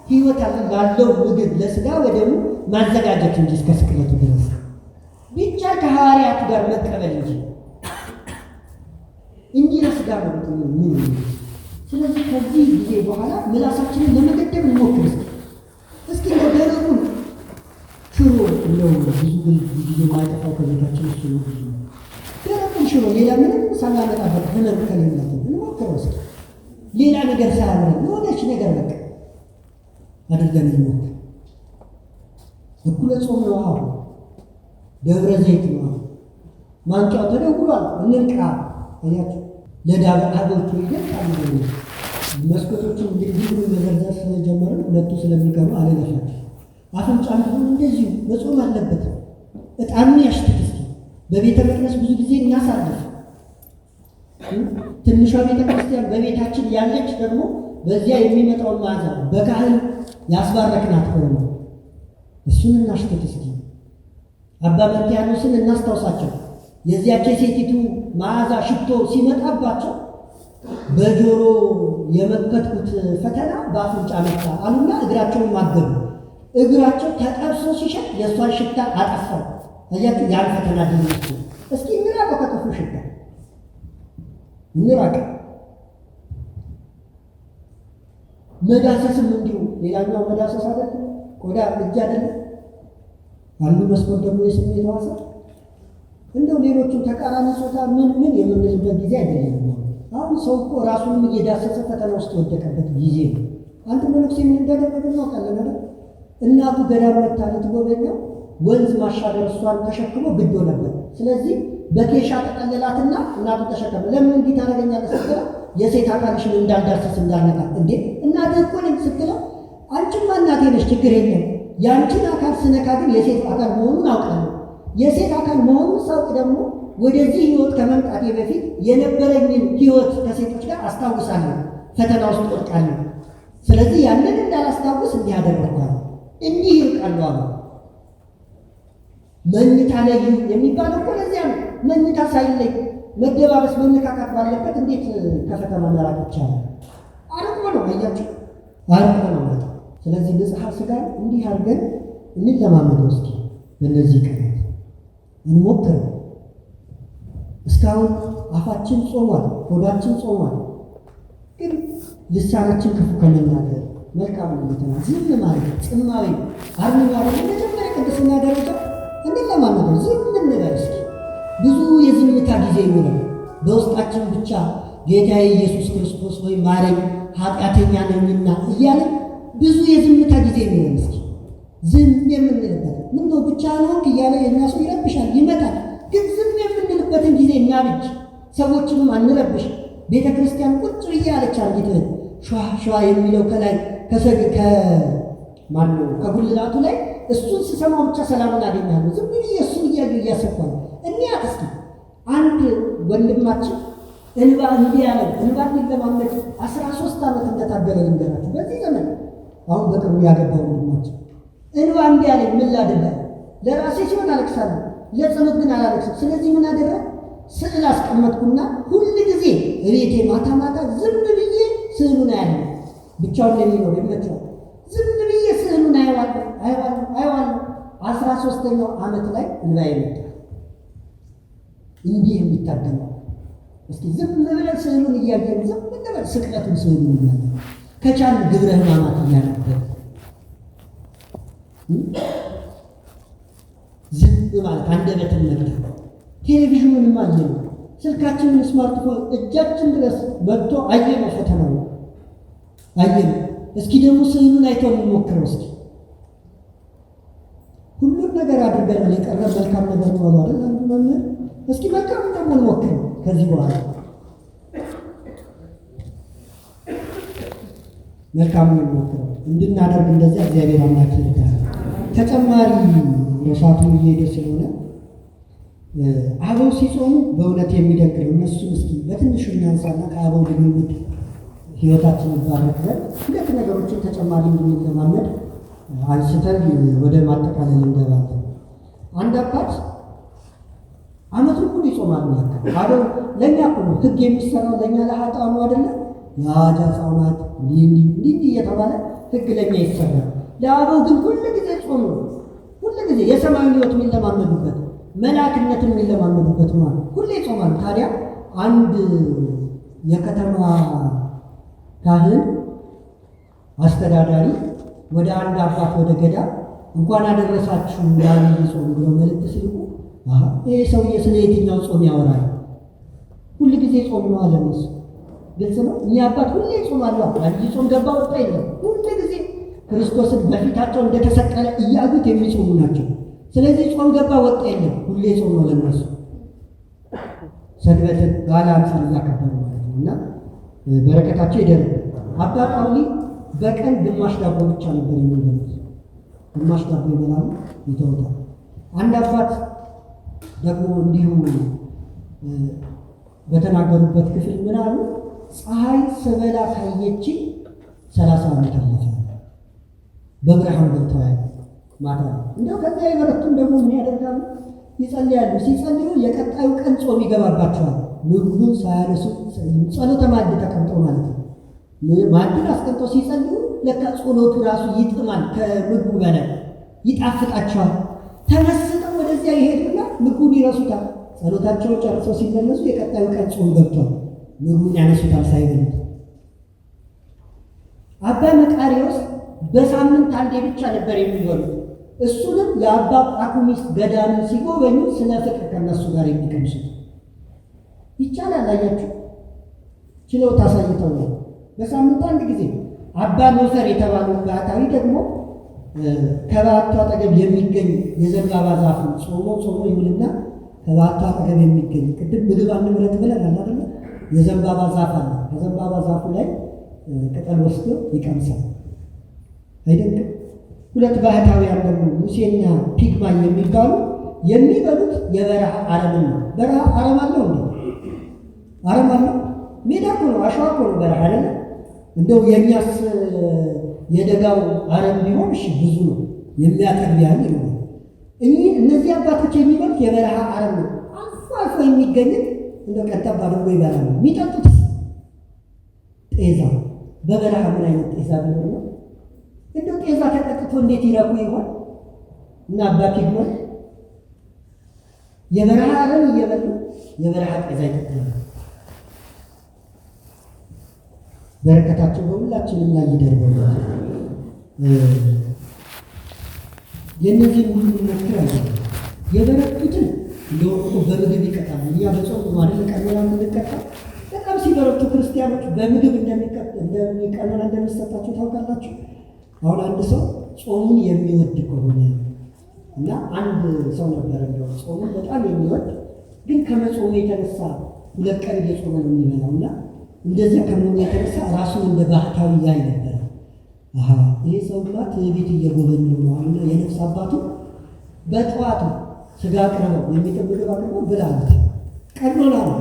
ህይወት ላለው ምግብ ለስጋ ወደሙ ማዘጋጀት እንጂ እስከ ስቅለቱ ድረስ ብቻ ከሐዋርያቱ ጋር መቀበል እንጂ ለስጋ ነው ምን። ስለዚህ ከዚህ ጊዜ በኋላ ምላሳችንን ለመገደብ እንሞክር። እስኪ ደረቁን ሽሮ ነው ብዙ ጊዜ ማይጠፋው ከቤታችን እሱ ነው። ደረቁን ሽሮ ሌላ ምንም ሳናመጣበት ህመም ከሌላት እንሞክረው እስኪ ሌላ ነገር ሳያምረን የሆነች ነገር በቃ አድርገን እንሞክር። እኩለ ጾም ነው። አሁን ደብረ ዘይት ነው። ማንቂያው ተደውሏል። እንንቃ። አያችሁ ለዳብ አገርቱ ይደቃል። መስኮቶቹን እንግዲህ መዘርዘር ስለጀመርን ሁለቱ ስለሚቀሩ አለለፋቸው። አፍንጫም ቢሆን እንደዚሁ መጾም አለበት። ዕጣኑ ያሽትት እስኪ በቤተ መቅደስ ብዙ ጊዜ እናሳልፍ። ትንሿ ቤተ ክርስቲያን በቤታችን ያለች ደግሞ በዚያ የሚመጣውን መዓዛ በካህን ያስባረክናት ሆኖ እሱን እናሽትት እስኪ። አባ መርትያኖስን እናስታውሳቸው። የዚያች ሴቲቱ መዓዛ ሽቶ ሲመጣባቸው በጆሮ የመከትኩት ፈተና በአፍንጫ መጣ አሉና እግራቸውን ማገዱ። እግራቸው ተጠብሶ ሲሸት የእሷን ሽታ አጠፋው። አያችሁ ያን ፈተና ድንስ እስኪ እንራቀው ከክፉ ሽታ እንራቅ። መዳሰስም እንዲሁ ሌላኛው መዳሰስ አይደል? ቆዳ እጅ አይደል? አንዱ መስኮት ደግሞ የስሜት ሕዋሳት እንደው ሌሎቹን ተቃራኒ ጾታ ምን የምንልበት ጊዜ አይደለም። አሁን ሰው እኮ ራሱንም እየዳሰሰ ፈተና ውስጥ የወደቀበት ጊዜ ነው። አንድ መነኩሴ ምን እንዳደረገ እናውቃለን አይደል? እናቱ ገዳም መታ ልትጎበኘው ወንዝ ማሻገር እሷን ተሸክሞ ግድ ሆነበት። ስለዚህ በኬሻ ተጠለላትና እናቱ ተሸከመ። ለምን እንዲህ ታደርገኛለህ ስትለው የሴት አካልሽን እንዳልዳሰስ እንዳልነካት። እንዴ እናትህ እኮ ነኝ ስትለው አንቺማ እናቴ ነሽ ችግር የለም፣ ያንቺን አካል ስነካ ግን የሴት አካል መሆኑን አውቃለሁ። የሴት አካል መሆኑን ሳውቅ ደግሞ ወደዚህ ህይወት ከመምጣቴ በፊት የነበረኝን ህይወት ከሴቶች ጋር አስታውሳለሁ፣ ፈተና ውስጥ ወድቃለሁ። ስለዚህ ያንን እንዳላስታውስ እንዲህ አደረግኳል። እንዲህ ይርቃሉ አሉ። መኝታ ላይ የሚባለው እኮ ለዚያ ነው። መኝታ ሳይለይ መደባበስ፣ መነካካት ባለበት እንዴት ከፈተና መራቅ ይቻላል? አርቆ ነው። አያችሁ፣ አርቆ ነው ማለት። ስለዚህ ንጽሐ ሥጋን እንዲህ አድርገን እንለማመደው። እስኪ በእነዚህ ቀናት እንሞክረው። እስካሁን አፋችን ጾሟል፣ ሆዳችን ጾሟል። ግን ልሳናችን ክፉ ከመናገር መልካም ነው ዝም ማለት ጽማዊ አርሚ ማለት መጀመሪያ ቅድስና ደረጃ እንለማመደው። ዝም እንበል እስኪ። ብዙ የዝምታ ጊዜ ይኖራል። በውስጣችን ብቻ ጌታዬ ኢየሱስ ክርስቶስ ወይ ማረኝ ኃጢአተኛ ነኝና እያለ ብዙ የዝምታ ጊዜ ይኖራል። እስኪ ዝም የምንልበት ምነው ብቻ ነው እያለ የኛ ሰው ይረብሻል፣ ይመጣል። ግን ዝም የምንልበትን ጊዜ እናብጅ። ሰዎችንም አንረብሽ። ቤተ ክርስቲያን ቁጭ ብዬ አለች አንዲት ሸዋ የሚለው ከላይ ከጉልላቱ ላይ እሱን ስሰማው ብቻ ሰላምን አገኛለሁ። ዝም ብዬ እሱን እያሰብኳል። እኒያት እስኪ አንድ ወንድማችን እንባ እንዲህ ያለ እንባ ሊለማመድ 13 ዓመት እንደታገለ ልንገራችሁ። በዚህ ዘመን አሁን በቅርቡ ያገባው ወንድማችን እንባ እንዲህ ያለ ምን ላድርግ? ለራሴ ሲሆን አለቅሳለሁ፣ ለጸሎት ግን አላለቅስም። ስለዚህ ምን አደረግ? ስዕል አስቀመጥኩና ሁል ጊዜ እቤቴ ማታ ማታ ዝም ብዬ ስዕሉን አያለሁ። ብቻውን ለሚኖር ይመቸዋል። ዝም ብዬ ስዕሉን አየዋለሁ። 13ኛው ዓመት ላይ እንባዬ መጣ። እንዲህ የሚታደለው እስኪ ዝም ብለን ስዕሉን እያየን ዝም ብለን ስቅለቱን ስዕሉን እያየን ከቻልን ግብረ ሕማማት እያነበብን ዝም ማለት አንደበትን መግታት። ቴሌቪዥኑንም አየነው፣ ስልካችንን ስማርትፎን እጃችን ድረስ መጥቶ አየነው፣ ፈተናው አየነው። እስኪ ደግሞ ስዕሉን አይተው እንሞክረው። እስኪ ሁሉን ነገር አድርገናል፣ የቀረ መልካም ነገር ነው አይደል? አንዱ መምህር እስኪ መልካም ደግሞ እንሞክረው። ከዚህ በኋላ መልካም እንሞክረው እንድናደርግ እንደዚያ እግዚአብሔር አምላክ ይርዳል። ተጨማሪ ረሳቱ እየሄደ ስለሆነ አበው ሲጾሙ በእውነት የሚደንቅ ነው። እነሱን እስኪ በትንሹ እናንሳና ከአበው ልምምድ ሕይወታችን ይባረክ ዘንድ ሁለት ነገሮችን ተጨማሪ እንድንለማመድ አንስተን ወደ ማጠቃለል እንገባለን። አንድ አባት ዓመቱን ሁሉ ይጾማሉ። አበው ለእኛ እኮ ነው ሕግ የሚሰራው ለእኛ ለኃጥአኑ አይደለም። የአዋጅ አጽዋማት እንዲህ እየተባለ ሕግ ለእኛ ይሰራል። ለአበው ግን ሁሉ ጊዜ ጾም ነው። ሁሉ ጊዜ የሰማዩን ሕይወት የሚለማመዱበት መላክነትን የሚለማመዱበት ማለት ሁሌ ይጾማሉ። ታዲያ አንድ የከተማ ካህን አስተዳዳሪ ወደ አንድ አባት ወደ ገዳም እንኳን አደረሳችሁ ለዐቢይ ጾም ብሎ መልእክት ሲልኩ ይህ ሰውዬ ስለ የትኛው ጾም ያወራል? ሁል ጊዜ ጾም ነው አለ። እነሱ ግልጽ ነው። እኛ አባት ሁሌ ይጾማሉ። ዐቢይ ጾም ገባ ወጣ የለም። ሁል ጊዜ ክርስቶስን በፊታቸው እንደተሰቀለ እያዩት የሚጾሙ ናቸው። ስለዚህ ጾም ገባ ወጣ የለም። ሁሌ ጾም ነው ለነሱ። ሰንበትን ባለ አምሳል እያከበሩ ማለት ነው። እና በረከታቸው ይደር። አባ ጳውሊ በቀን ግማሽ ዳቦ ብቻ ነበር የሚበሉት። ግማሽ ዳቦ ይበላሉ፣ ይተውታል። አንድ አባት ደግሞ እንዲሁ በተናገሩበት ክፍል ምን አሉ? ፀሐይ ስበላ ካየችኝ 30 ዓመት አለፈ። በብርሃን በልተዋል ማታ ነው። እንደው ከዚያ የበረቱም ደግሞ ምን ያደርጋሉ? ይጸልያሉ። ሲጸልዩ የቀጣዩ ቀን ጾም ይገባባቸዋል። ምግቡን ሳያነሱ ጸሎተ ማዕድ ተቀምጠው ማለት ነው። ማዕድን አስቀምጠው ሲጸልዩ ለካ ጸሎቱ ራሱ ይጥማል፣ ከምግቡ በላይ ይጣፍጣቸዋል። ተመስጠው ወደዚያ ይሄዱና ምግቡን ይረሱታል። ጸሎታቸውን ጨርሰው ሲመለሱ የቀጣዩ ቀን ጾም ገብቷል። ምግቡን ያነሱታል ሳይበሉት። አባ መቃርዮስ በሳምንት አንዴ ብቻ ነበር የሚበሉት። እሱንም የአባ ጳኩሚስ ገዳምን ሲጎበኙ ስለ ፍቅር ከነሱ ጋር የሚቀምሱት ይቻላል። አያችሁ፣ ችሎታ አሳይተው ነው። በሳምንት አንድ ጊዜ አባ ኖፈር የተባሉ ባህታዊ ደግሞ ከባቱ አጠገብ የሚገኝ የዘንባባ ዛፍ ጾሞ ይውልና ከባቱ አጠገብ የሚገኝ ቅድም ምግብ አንምረጥ ብለናል አይደል? የዘንባባ ዛፍ አለ። ከዘንባባ ዛፉ ላይ ቅጠል ወስዶ ይቀምሳል። አይደንቅም? ሁለት ባህታውያን ደግሞ ሙሴና ፒግማይ የሚባሉ የሚበሉት የበረሃ አረምን ነው። በረሃ አረም አለው እንዴ? አረም አለው? ሜዳ እኮ ነው፣ አሸዋ እኮ ነው በረሃ አይደለ? እንደው የኛስ የደጋው አረም ቢሆን እሺ ብዙ ነው የሚያጠግብ ያህል ነው። እነዚህ አባቶች የሚበሉት የበረሃ አረም ነው። አልፎ አልፎ የሚገኝ እንደው ቀጠብ አድርጎ ይበላሉ። የሚጠጡት ጤዛ። በበረሃ ምን አይነት ጤዛ ቢሆን ነው? እንደው ጤዛ ተጠጥቶ እንዴት ይረኩ ይሆን? እና አባቴ ይሆን የበረሃ አረም እየበሉ የበረሃ ጤዛ ይጠጣሉ። በረከታቸው በሁላችንም ላይ ይደርበው። የእነዚህ ሁሉ መክር አለ። የበረቱትን እንደወጡ በምግብ ይቀጣሉ። እኛ በጾም ማለት ቀኖና የምንቀጣ በጣም ሲበረቱ ክርስቲያኖች በምግብ እንደሚቀኖና እንደሚሰጣቸው ታውቃላችሁ። አሁን አንድ ሰው ጾሙን የሚወድ ከሆነ እና አንድ ሰው ነበረ እንደው ጾሙን በጣም የሚወድ ግን ከመጾሙ የተነሳ 2 ቀን እየጾመ ነው የሚበላው እና እንደዚያ ከመሆኑ የተነሳ ራሱን እንደ ባህታዊ ያይ ነበረ። ይህ ሰውማ ትዕቢት እየጎበኙ ነው አሉና የነፍስ አባቱ በጠዋቱ ስጋ አቅርበው የሚጥም ምግብ አቅርበው ብላለት ቀኖና ነው።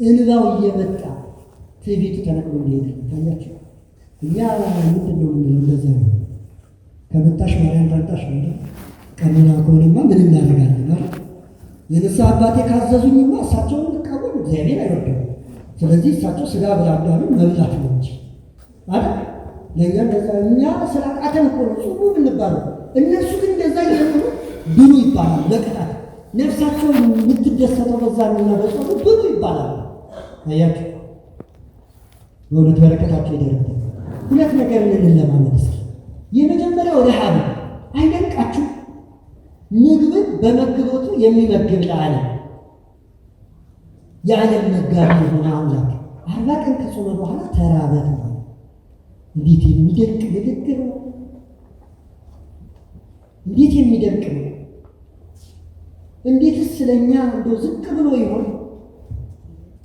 እንባው እየመጣ ትዕቢቱ ተነቅሎ እንዲሄድ ታያቸው። እኛ ምንድን ነው የምንለው? እንደዚያ ነው። ከመጣሽ ማርያም ታጣሽ ነው። ቀኖና ከሆነማ ምን እናደርጋለን ማለት የንስሐ አባቴ ካዘዙኝማ እሳቸውን ልቃወም እግዚአብሔር አይወደው። ስለዚህ እሳቸው ስጋ ብላሉ መብላት ነው እንጂ አይደል? ለእኛ እንደዛ እኛ ስላቃተን እኮ ነው ጾሙ የምንባለው። እነሱ ግን እንደዛ እየሆኑ ብሉ ይባላል። በቅጣት ነፍሳቸውን የምትደሰተው በዛ ነውና በጾሙ ብሉ ይባላል። አያችሁ፣ በእውነት በረከታቸው ይደረግልን። 2 ነገር እንለማመድ እስኪ። የመጀመሪያው ረሃብ አይደንቃችሁ? ምግብን በመግቦቱ የሚመግብ ለዓለም የዓለም መጋቢ የሆነ አምላክ 40 ቀን ከጾመ በኋላ ተራበ ተባለ። እንዴት የሚደንቅ ንግግር ነው! እንዴት የሚደንቅ ነው! እንዴትስ ስለኛ እንደው ዝቅ ብሎ ይሆን?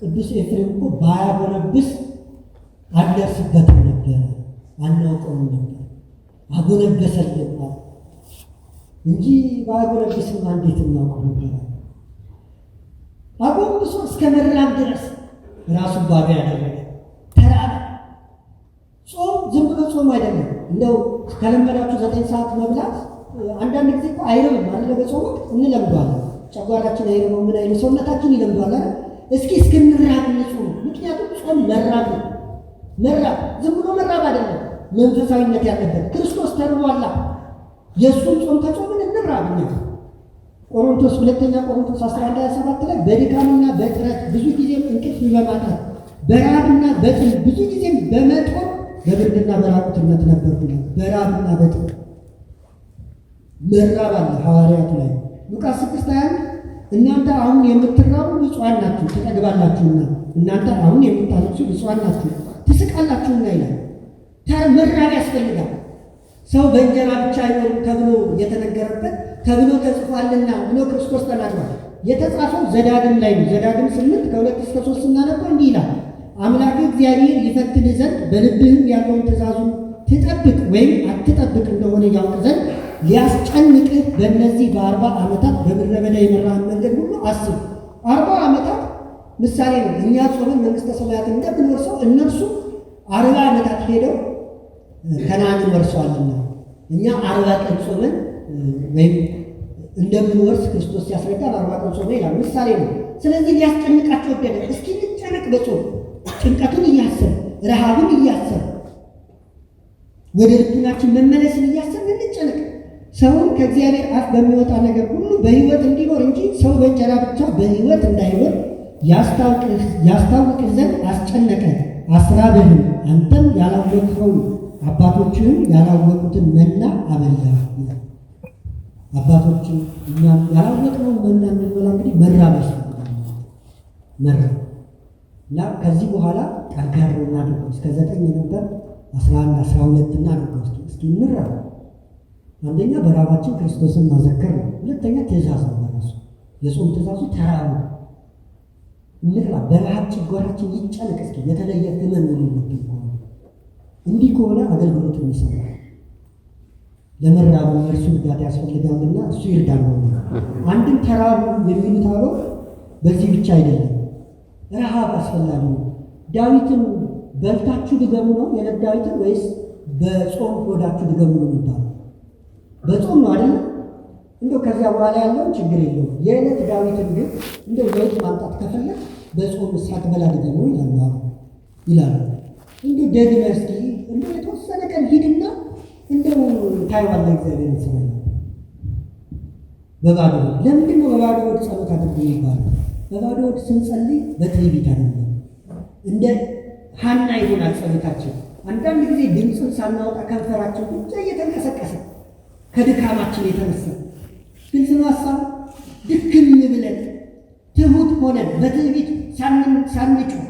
ቅዱስ ኤፍሬም እኮ ባያጎነብስ አልደርስበትም ነበር፣ አናውቀውም ነበር። አጎነበሰልን እንጂ ባያጎነብስማ እንዴት እናውቀው ነበር? አጎንብሶ እስከ መራብ ድረስ ራሱን ባዶ ያደረገ ተራበ። ጾም ዝም ብሎ ጾም አይደለም። እንደው ከለመዳችሁ 9 ሰዓት መብላት አንዳንድ ጊዜ እኮ አይረብም ማለት በጾም እንለምዷለን። ጨጓራችን አይረበው ምን አይነ ሰውነታችን ይለምዷል አይደል? እስኪ እስክንራብ እንጾም። ምክንያቱም ጾም መራብ ነው። መራብ ዝም ብሎ መራብ አይደለም፣ መንፈሳዊነት ያለበት። ክርስቶስ ተርቧላ። የእሱን ጾም ከጾምን እንራብኛ። ቆሮንቶስ 2ኛ ቆሮንቶስ 11:27 ላይ በድካምና በጥረት ብዙ ጊዜም እንቅልፍ በማጣት በራብና በጥም ብዙ ጊዜም በመጦር በብርድና በራቁትነት ነበርኩ። በራብና በጥም መራብ አለ ሐዋርያቱ ላይ። ሉቃስ 6:21 እናንተ አሁን የምትራቡ ብፁዓን ናችሁ ትጠግባላችሁና፣ እናንተ አሁን የምታለቅሱ ብፁዓን ናችሁ ትስቃላችሁና ይላል። መራብ ያስፈልጋል። ሰው በእንጀራ ብቻ አይኖርም ተብሎ የተነገረበት ተብሎ ተጽፏልና ብሎ ክርስቶስ ተናግሯል። የተጻፈው ዘዳግም ላይ ነው። ዘዳግም 8:2-3 ስናነበው እንዲህ ይላል፣ አምላክ እግዚአብሔር ይፈትን ዘንድ በልብህም ያለውን ትእዛዙን ትጠብቅ ወይም አትጠብቅ እንደሆነ ያውቅ ዘንድ ሊያስጨንቅህ በእነዚህ በ40 ዓመታት በምድረ በዳ የመራህን መንገድ ሁሉ አስብ። 40 ዓመታት ምሳሌ ነው። እኛ ጾመን መንግሥተ ሰማያትን እንደምንወርሰው እነርሱ 40 ዓመታት ሄደው ከነዓንን ወርሰዋልና እኛ 40 ቀን ጾመን ወይም እንደምንወርስ ክርስቶስ ሲያስረዳ 40 ቀን ጾመ ይላል። ምሳሌ ነው። ስለዚህ ሊያስጨንቃቸው ወደደ። እስኪ እንጨነቅ በጾም ጭንቀቱን እያሰብ ረሃቡን እያሰብ ወደ ልቡናችን መመለስን እያሰብ እንጨነቅ። ሰውን ከእግዚአብሔር አፍ በሚወጣ ነገር ሁሉ በሕይወት እንዲኖር እንጂ ሰው በእንጀራ ብቻ በሕይወት እንዳይኖር ያስታውቅህ ዘንድ አስጨነቀ። አስራብህም፣ አንተም ያላወቅኸውን አባቶችህም ያላወቁትን መና አበላ። አባቶችን እኛም ያላወቅነውን መና እንድንበላ እንግዲህ መራበስ እና ከዚህ በኋላ ጠንከር እናድርገው። እስከ 9 ነበር 11 12 እናድርገው። እስኪ እንራብ። አንደኛ በራባችን ክርስቶስን ማዘከር ነው። ሁለተኛ ትእዛዝ ነው። በራሱ የጾም ትእዛዙ ተራቡ እንራብ። በረሃብ ጭጓራችን ይጨነቅ። እስኪ የተለየ ህመም የሌለብን ከሆነ እንዲህ ከሆነ አገልግሎት የሚሰራ ለመራቡ እርሱ እርዳታ ያስፈልጋልና እሱ ይርዳል ነው። አንድም ተራቡ የሚሉት አበው በዚህ ብቻ አይደለም፣ ረሃብ አስፈላጊ ነው። ዳዊትን በልታችሁ ድገሙ ነው የዕለት ዳዊትን ወይስ በጾም ሆዳችሁ ድገሙ ነው የሚባለው? በጾም ነው አይደለም? እንደው ከዚያ በኋላ ያለውን ችግር የለውም። የዕለት ዳዊትን ግን እንደው ለውጥ ማምጣት ከፈለግ በጾም ሳትበላ ድገሙ ይላሉ። እንደው ደግመህ እስኪ እንደው የተወሰነ ቀን ሂድና እንደው ታይዋለህ እግዚአብሔር ይመስገን። በባዶ ለምንድን ነው በባዶ ወድ ጸሎት አድርጉ ይባላል? በባዶ ወድ ስንጸልይ በትዕቢት አይደለም፣ እንደ ሐና ይሆናል ጸሎታችን። አንዳንድ ጊዜ ድምፅን ሳናወጣ ከንፈራችን ብቻ እየተንቀሰቀሰ ከድካማችን የተነሳ ግልጽ ነው ሀሳብ። ድክም ብለን ትሁት ሆነን በትዕቢት ሳንጮህ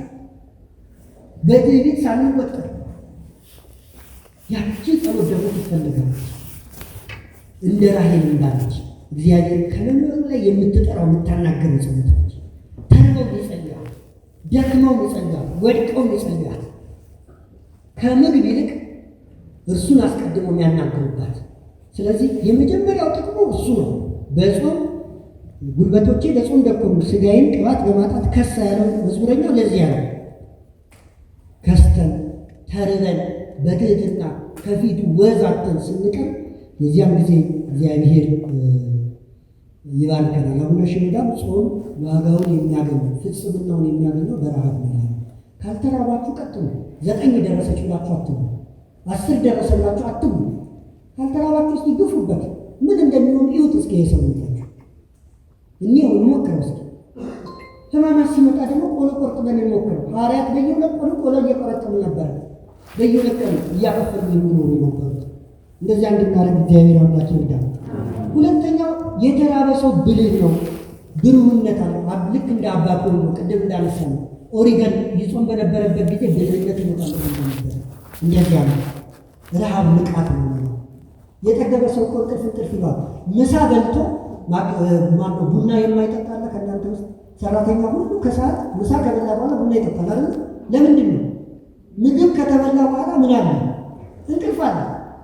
በትዕቢት ሳንወጠር ያቺ ጸሎት ደግሞ ትፈልጋለች። እንደ ራሔል እንዳለች እግዚአብሔር ከመኖሩ ላይ የምትጠራው የምታናገረው ጸሎት ነች። ተርበው ይጸልያል፣ ደክመው ይጸልያል፣ ወድቀው ይጸልያል። ከምግብ ይልቅ እርሱን አስቀድሞ የሚያናገሩባት። ስለዚህ የመጀመሪያው ጥቅሙ እሱ ነው። በጾም ጉልበቶቼ በጾም ደከሙ፣ ሥጋዬን ቅባት በማጣት ከሳ ያለው መዝሙረኛው ለዚህ ያለው ከስተን ተርበን በትህትና ከፊቱ ወዛተን ስንቀር የዚያም ጊዜ እግዚአብሔር ይባርከናል። አቡነ ሽኖዳም ጾም ዋጋውን የሚያገኘው ፍጽምናውን የሚያገኘው በረሃብ ነው። ካልተራባችሁ ቀጥሉ። 9 ደረሰች ብላችሁ አትቡ፣ 10 ደረሰላችሁ አትቡ። ካልተራባችሁ እስኪ ግፉበት። ምን እንደሚሆን ይሁት እስኪ የሰውነታችሁ እኒው እንሞክረው እስኪ። ሕማማት ሲመጣ ደግሞ ቆሎ ቆርጥመን እንሞክረው። ሐዋርያት በየሁለት ቀኑ ቆሎ እየቆረጠሙ ነበር። በየሁለት ቀኑ እያከፈሉ የሚኖሩ ነበሩት። እንደዚያ እንድናደርግ እግዚአብሔር አምላክ ይርዳል። ሁለተኛው የተራበ ሰው ብልህ ነው፣ ብሩህነት አለው። ልክ እንደ አባት ሆኖ ቅድም እንዳነሳ ነው ኦሪገን ይጾም በነበረበት ጊዜ ብልህነት ይመጣል ነበር። እንደዚያ ነው። ረሃብ ንቃት ነው። የጠገበ ሰው እኮ እንቅልፍ ይለዋል። ምሳ በልቶ ማነው ቡና የማይጠጣለ ከእናንተ ውስጥ? ሰራተኛ ሁሉ ከሰዓት ምሳ ከበላ በኋላ ቡና ይጠጣል አይደል? ለምንድን ነው? ምግብ ከተበላ በኋላ ምን አለ? እንቅልፍ አለ።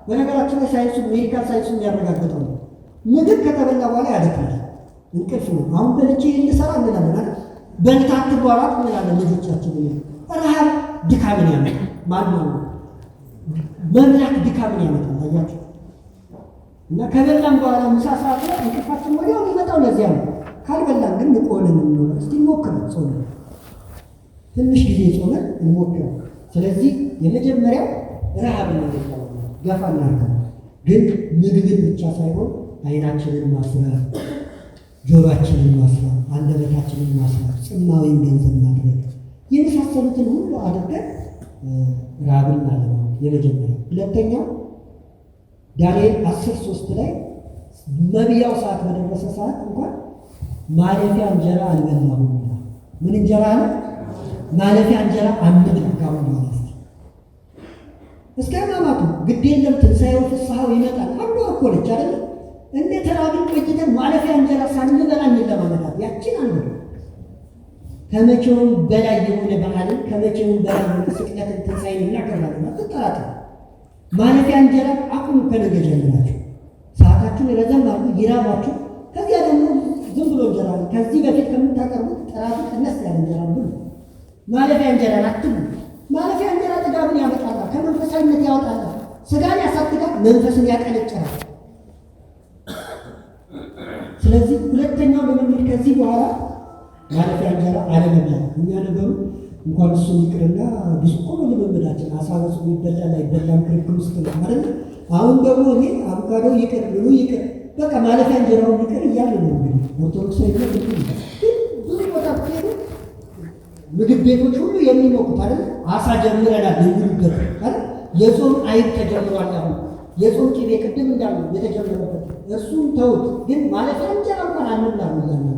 በነገራችን ላይ ሳይንሱ ሜዲካል ሳይንሱ የሚያረጋግጠው ነው። ምግብ ከተበላ በኋላ ያደክማል፣ እንቅልፍ ነው። አሁን በልቼ ልሰራ እንላለን አይደል? በልታ አትቧራት እንላለን ልጆቻችን። ረሃብ ድካምን ያመጣል። ማነው መብላት ድካምን ያመጣል። አያችሁ? እና ከበላን በኋላ ምሳ ሰዓት ላይ እንቅልፋችን ወዲያው የሚመጣው ለዚያ ነው። ካልበላን ግን ንቆንን እንኖረ። እስቲ እንሞክር፣ ጾመን ትንሽ ጊዜ ጾመን እንሞክር። ስለዚህ የመጀመሪያው ረሃብ ነው። ገፋ እናርገ ግን ምግብን ብቻ ሳይሆን ዓይናችንን ማስራት፣ ጆሮአችንን ማስራት፣ አንደበታችንን ማስራት፣ ጽማዊን ገንዘብ ማድረግ የመሳሰሉትን ሁሉ አድርገን ረሃብን ማለማ የመጀመሪያው። ሁለተኛው ዳንኤል 10:3 ላይ መብያው ሰዓት በደረሰ ሰዓት እንኳን ማለፊያ እንጀራ አልበላሁም። ምን እንጀራ አለ? ማለፊያ እንጀራ አንበላም ካሁን በኋላ እስከ ሕማማቱ ግድ የለም። ትንሣኤው ፍስሐው ይመጣል። አንዱ እኮ ነች አይደለ? እንደ ተራብን ቆይተን ማለፊያ እንጀራ ሳንበላ እንለማመዳት። ያችን አንዱ ከመቼውም በላይ የሆነ ባህልን ከመቼውም በላይ የሆነ ስቅለትን ትንሣኤን እናከብራለን። አትጠራጠሩ። ማለፊያ እንጀራ አቁሙ። ከነገ ጀምራችሁ ሰዓታችሁን ረዘም አድርጉ፣ ይራባችሁ። ከዚያ ደግሞ ዝም ብሎ እንጀራ ከዚህ በፊት ከምታቀርቡት ጥራቱ ቀነስ ያለ እንጀራ ብሉ። ማለፊያ እንጀራ አትብሉ። ማለፊያ እንጀራ ጥጋብን ያመጣል፣ ከመንፈሳዊነት ያወጣል፣ ስጋን ያሳድጋል፣ መንፈስን ያቀነጭራል። ስለዚህ ሁለተኛው ልምምድ ከዚህ በኋላ ማለፊያ እንጀራ አለመብላት። እኛ ነገሩ እንኳን እሱን ይቅርና ብዙ እኮ ነው ልምምዳችን። አሳ በጾም ይበላል አይበላም ክርክር ውስጥ ነው አይደል? አሁን ደግሞ እኔ አቮካዶ ይቅር ብሉ ይቅር በቃ ማለፊያ እንጀራውን ይቅር እያለ ነው። እንግዲህ ኦርቶዶክሳዊ ነው። ብዙ ቦታ ብትሄዱ ምግብ ቤቶች ሁሉ የሚሞቁት አይደል? አሳ ጀምረናል የሚሉበት አይደል? የጾም አይብ ተጀምሯል። አሁን የጾም ቅቤ ቅድም እንዳለው የተጀመረበት እርሱም ተውት። ግን ማለፊያ እንጀራ እንኳን አንብላም እያለ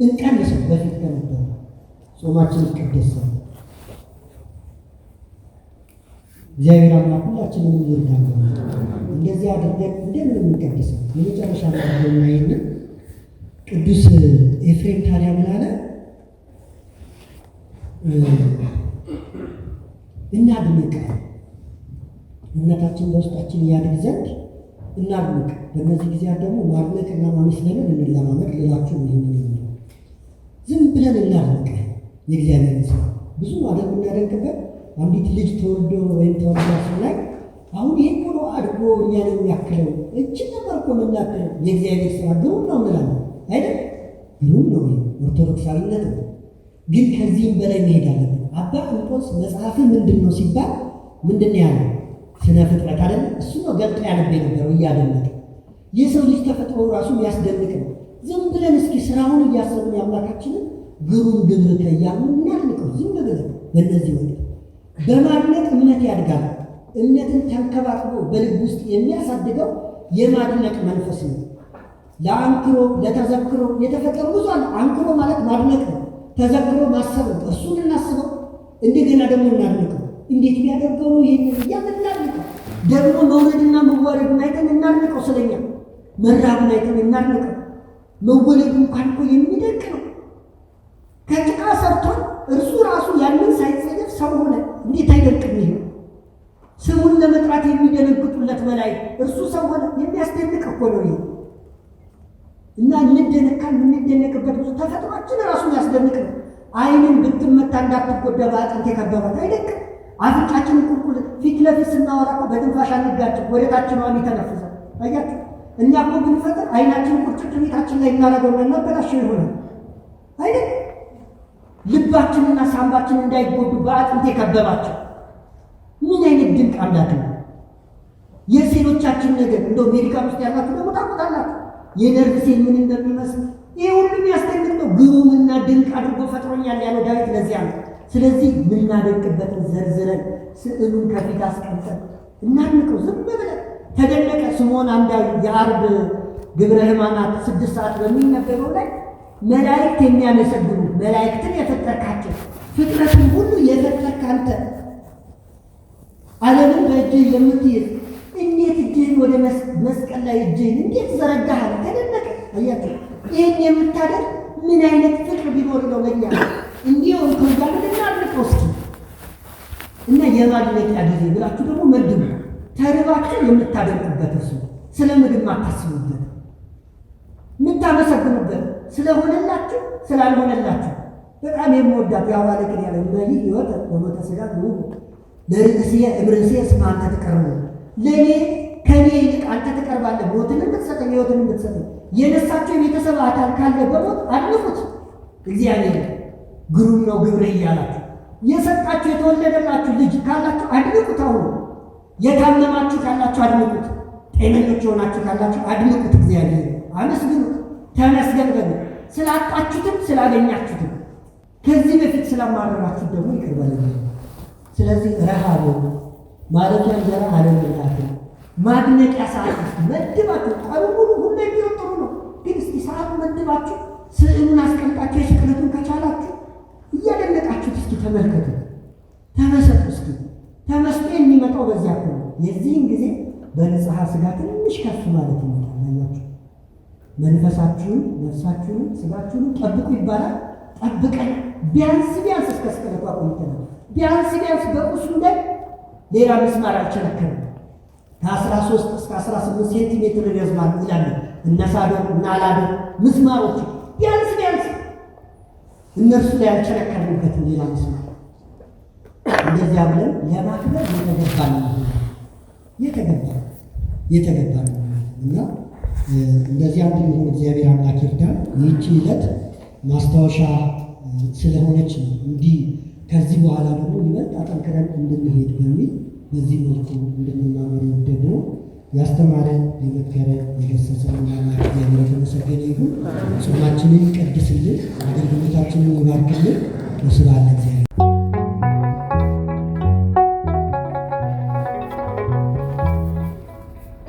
እንቀንሰው። በፊት ከነበረ ጾማችን ይቀደሳል። እግዚአብሔር አምላክ ሁላችንም ይርዳል። እንደዚህ አድርገን እንደምን እንቀድሰው። የመጨረሻ ነው ይሄን ቅዱስ ኤፍሬም ታዲያ ምን አለ? እናድንቅ እምነታችን በውስጣችን ያድግ ዘንድ እናድንቅ። በእነዚህ ጊዜያት ደግሞ ማድነቅና ማመስገንን እንለማመድ ልላችሁ ይህን ዝም ብለን እናድንቅ። የእግዚአብሔርን ስራ ብዙ ማለት የምናደንቅበት አንዲት ልጅ ተወልዶ ወይም ተወልዳ ስናይ አሁን ይህ ብሎ አድጎ እኛን የሚያክለው እጅግ ነበር እኮ የምናክለው የእግዚአብሔር ስራ ግሩም ነው እንላለን አይደል? ግሩም ነው፣ ኦርቶዶክሳዊነት ነው። ግን ከዚህም በላይ መሄድ አለብን። አባ እንጦንስ መጽሐፍ ምንድን ነው ሲባል ምንድን ነው ያለው? ስነ ፍጥረት አይደለ? እሱ ነው ገልጦ ያነብ የነበረው እያደነቀ። የሰው ልጅ ተፈጥሮ ራሱ ያስደንቅ ነው። ዝም ብለን እስኪ ስራውን እያሰብን ያምላካችንን ግሩም ግብርከ እያልን እናድንቀው ዝም ብለን። በእነዚህ ወደ በማድነቅ እምነት ያድጋል። እምነትን ተንከባክቦ በልብ ውስጥ የሚያሳድገው የማድነቅ መንፈስ ነው። ለአንክሮ ለተዘክሮ የተፈጠሩ ብዙ አለ። አንክሮ ማለት ማድነቅ ነው። ተዘክሮ ማሰብ ነው። እሱን እናስበው፣ እንደገና ደግሞ እናድንቀው። እንዴት ቢያደርገው ነው ይህንን እያልን እናድንቀው። ደግሞ መውለድና መዋለዱን አይተን እናድንቀው። ስለኛ መራብን አይተን እናድንቀው። መወለዱ እንኳን እኮ የሚደንቅ ነው። ከጭቃ ሰርቶን እርሱ ራሱ ያንን ሳይጸየፍ ሰው ሆነ። እንዴት አይደንቅም? ይሄ ስሙን ለመጥራት የሚደነግጡለት በላይ እርሱ ሰው ሆነ። የሚያስደንቅ እኮ ነው ይሄ። እና እንደነካል የምንደነቅበት ብዙ ተፈጥሯችን ራሱ ያስደንቅ ነው። ዓይንን ብትመታ እንዳትጎዳ በአጥንት የከበባት አይደንቅም? አፍንጫችንን ቁልቁል ፊት ለፊት ስናወራ እኮ በትንፋሽ አንጋጭም፣ ወደታችን ዋን ይተነፍሳል። አያችሁ? እኛ እኮ ብንፈጥር ዓይናችንን ቁጭት ቤታችን ላይ እናደርገውና እናበላሸው ይሆናል አይደል? ልባችንና ሳምባችን እንዳይጎዱ በአጥንት የከበባቸው ምን አይነት ድንቅ አምላክ ነው! የሴሎቻችን ነገር እንደው ሜዲካል ውስጥ ያላችሁ ደግሞ ታውቁታላችሁ። የነርቭ ሴል ምን እንደሚመስል ይህ ሁሉም ያስደንቅ ነው። ግሩምና ድንቅ አድርጎ ፈጥሮኛል ያለው ዳዊት ለዚያ ነው። ስለዚህ የምናደንቅበትን ዘርዝረን ስዕሉን ከፊት አስቀምጠን እናድንቀው ዝም ብለን። ተደነቀ ስምዖን አንዳዊ የዓርብ ግብረ ሕማማት 6 ሰዓት በሚነበበው ላይ መላእክት የሚያመሰግኑ መላእክትን የፈጠርካቸው ፍጥረትን ሁሉ የፈጠርክ አንተ ዓለምን በእጅህ የምትይዝ እንዴት እጅህን ወደ መስቀል ላይ እጅህን እንዴት ዘረጋህ? ተደነቀ። አያችሁ? ይህን የምታደርግ ምን አይነት ፍቅር ቢኖር ነው ለኛ እንዲሁም ከዛም እናድንቀው እስኪ። እና የማድነቂያ ጊዜ ብላችሁ ደግሞ መድቡ። ተርባችሁ የምታደንቁበት እሱ ስለ ምግብ ማታስቡበት የምታመሰግኑበት ስለሆነላችሁ ስላልሆነላችሁ። በጣም የምወዳት ያዋለቅን ያለ እነዚህ ሕይወት በሞተ ሥጋ ነው ለርእስየ እምርእስየ እስመ አንተ ትቀርቡ፣ ለእኔ ከእኔ ይልቅ አንተ ትቀርባለህ። ሞትን ብትሰጠኝ ሕይወትን ብትሰጠኝ። የነሳቸው የቤተሰብ አካል ካለ በሞት አድንቁት። እግዚአብሔር ግሩም ነው ግብርህ እያላችሁ የሰጣችሁ የተወለደላችሁ ልጅ ካላችሁ አድንቁት። አሁኑ የታመማችሁ ካላችሁ አድንቁት። ጤነኞች የሆናችሁ ካላችሁ አድንቁት። እግዚአብሔር አመስግኑት፣ ተመስገን በሉ። ስላጣችሁትም ስላገኛችሁትም ከዚህ በፊት ስላማረራችሁ ደግሞ ይቅር በለኝ። ስለዚህ ረሃብ ማለቂያ እንጀራ አለመብላት ማድነቂያ ሰዓት መድባችሁ ቀኑ ሙሉ ሁሉ ቢሆን ጥሩ ነው። ግን እስቲ ሰዓት መድባችሁ ስዕሉን አስቀምጣችሁ የስቅለቱን ከቻላችሁ እያደነቃችሁት እስኪ ተመልከቱ፣ ተመሰጡ። እስኪ ተመስጦ የሚመጣው በዚያ እኮ ነው። የዚህን ጊዜ በንጽሐ ሥጋ ትንሽ ከፍ ማለት ይመጣል። አያችሁ? መንፈሳችሁን ነፍሳችሁን ሥጋችሁን ጠብቁ ይባላል። ጠብቀን ቢያንስ እስከ ስቅለቱ አቆይተናል። ቢያንስ በቁስሉ ላይ ሌላ ምስማር አልቸነከርም። ከ13 እስከ 18 ሴንቲሜትር ይረዝማል ይላሉ እነ ሳዶር እና አላዶር ምስማሮቹ። ቢያንስ እነርሱ ላይ አልቸነከርንበትም ሌላ ምስማር። እንደዚያ ብለን ለማክበር የተገባ ነው እና እንደዚያ እንድንሆን እግዚአብሔር አምላክ ይርዳን። ይህቺ ዕለት ማስታወሻ ስለሆነች ነው እንዲህ ከዚህ በኋላ ደግሞ ይበልጥ አጠንክረን እንድንሄድ በሚል በዚህ መልኩ እንድንማመር ደግሞ ያስተማረን የመከረን የገሰጸን አምላክ እግዚአብሔር የተመሰገነ ይሁን። ጾማችንን ይቀድስልን፣ አገልግሎታችንን ይባርክልን። ወስብሐት ለእግዚአብሔር።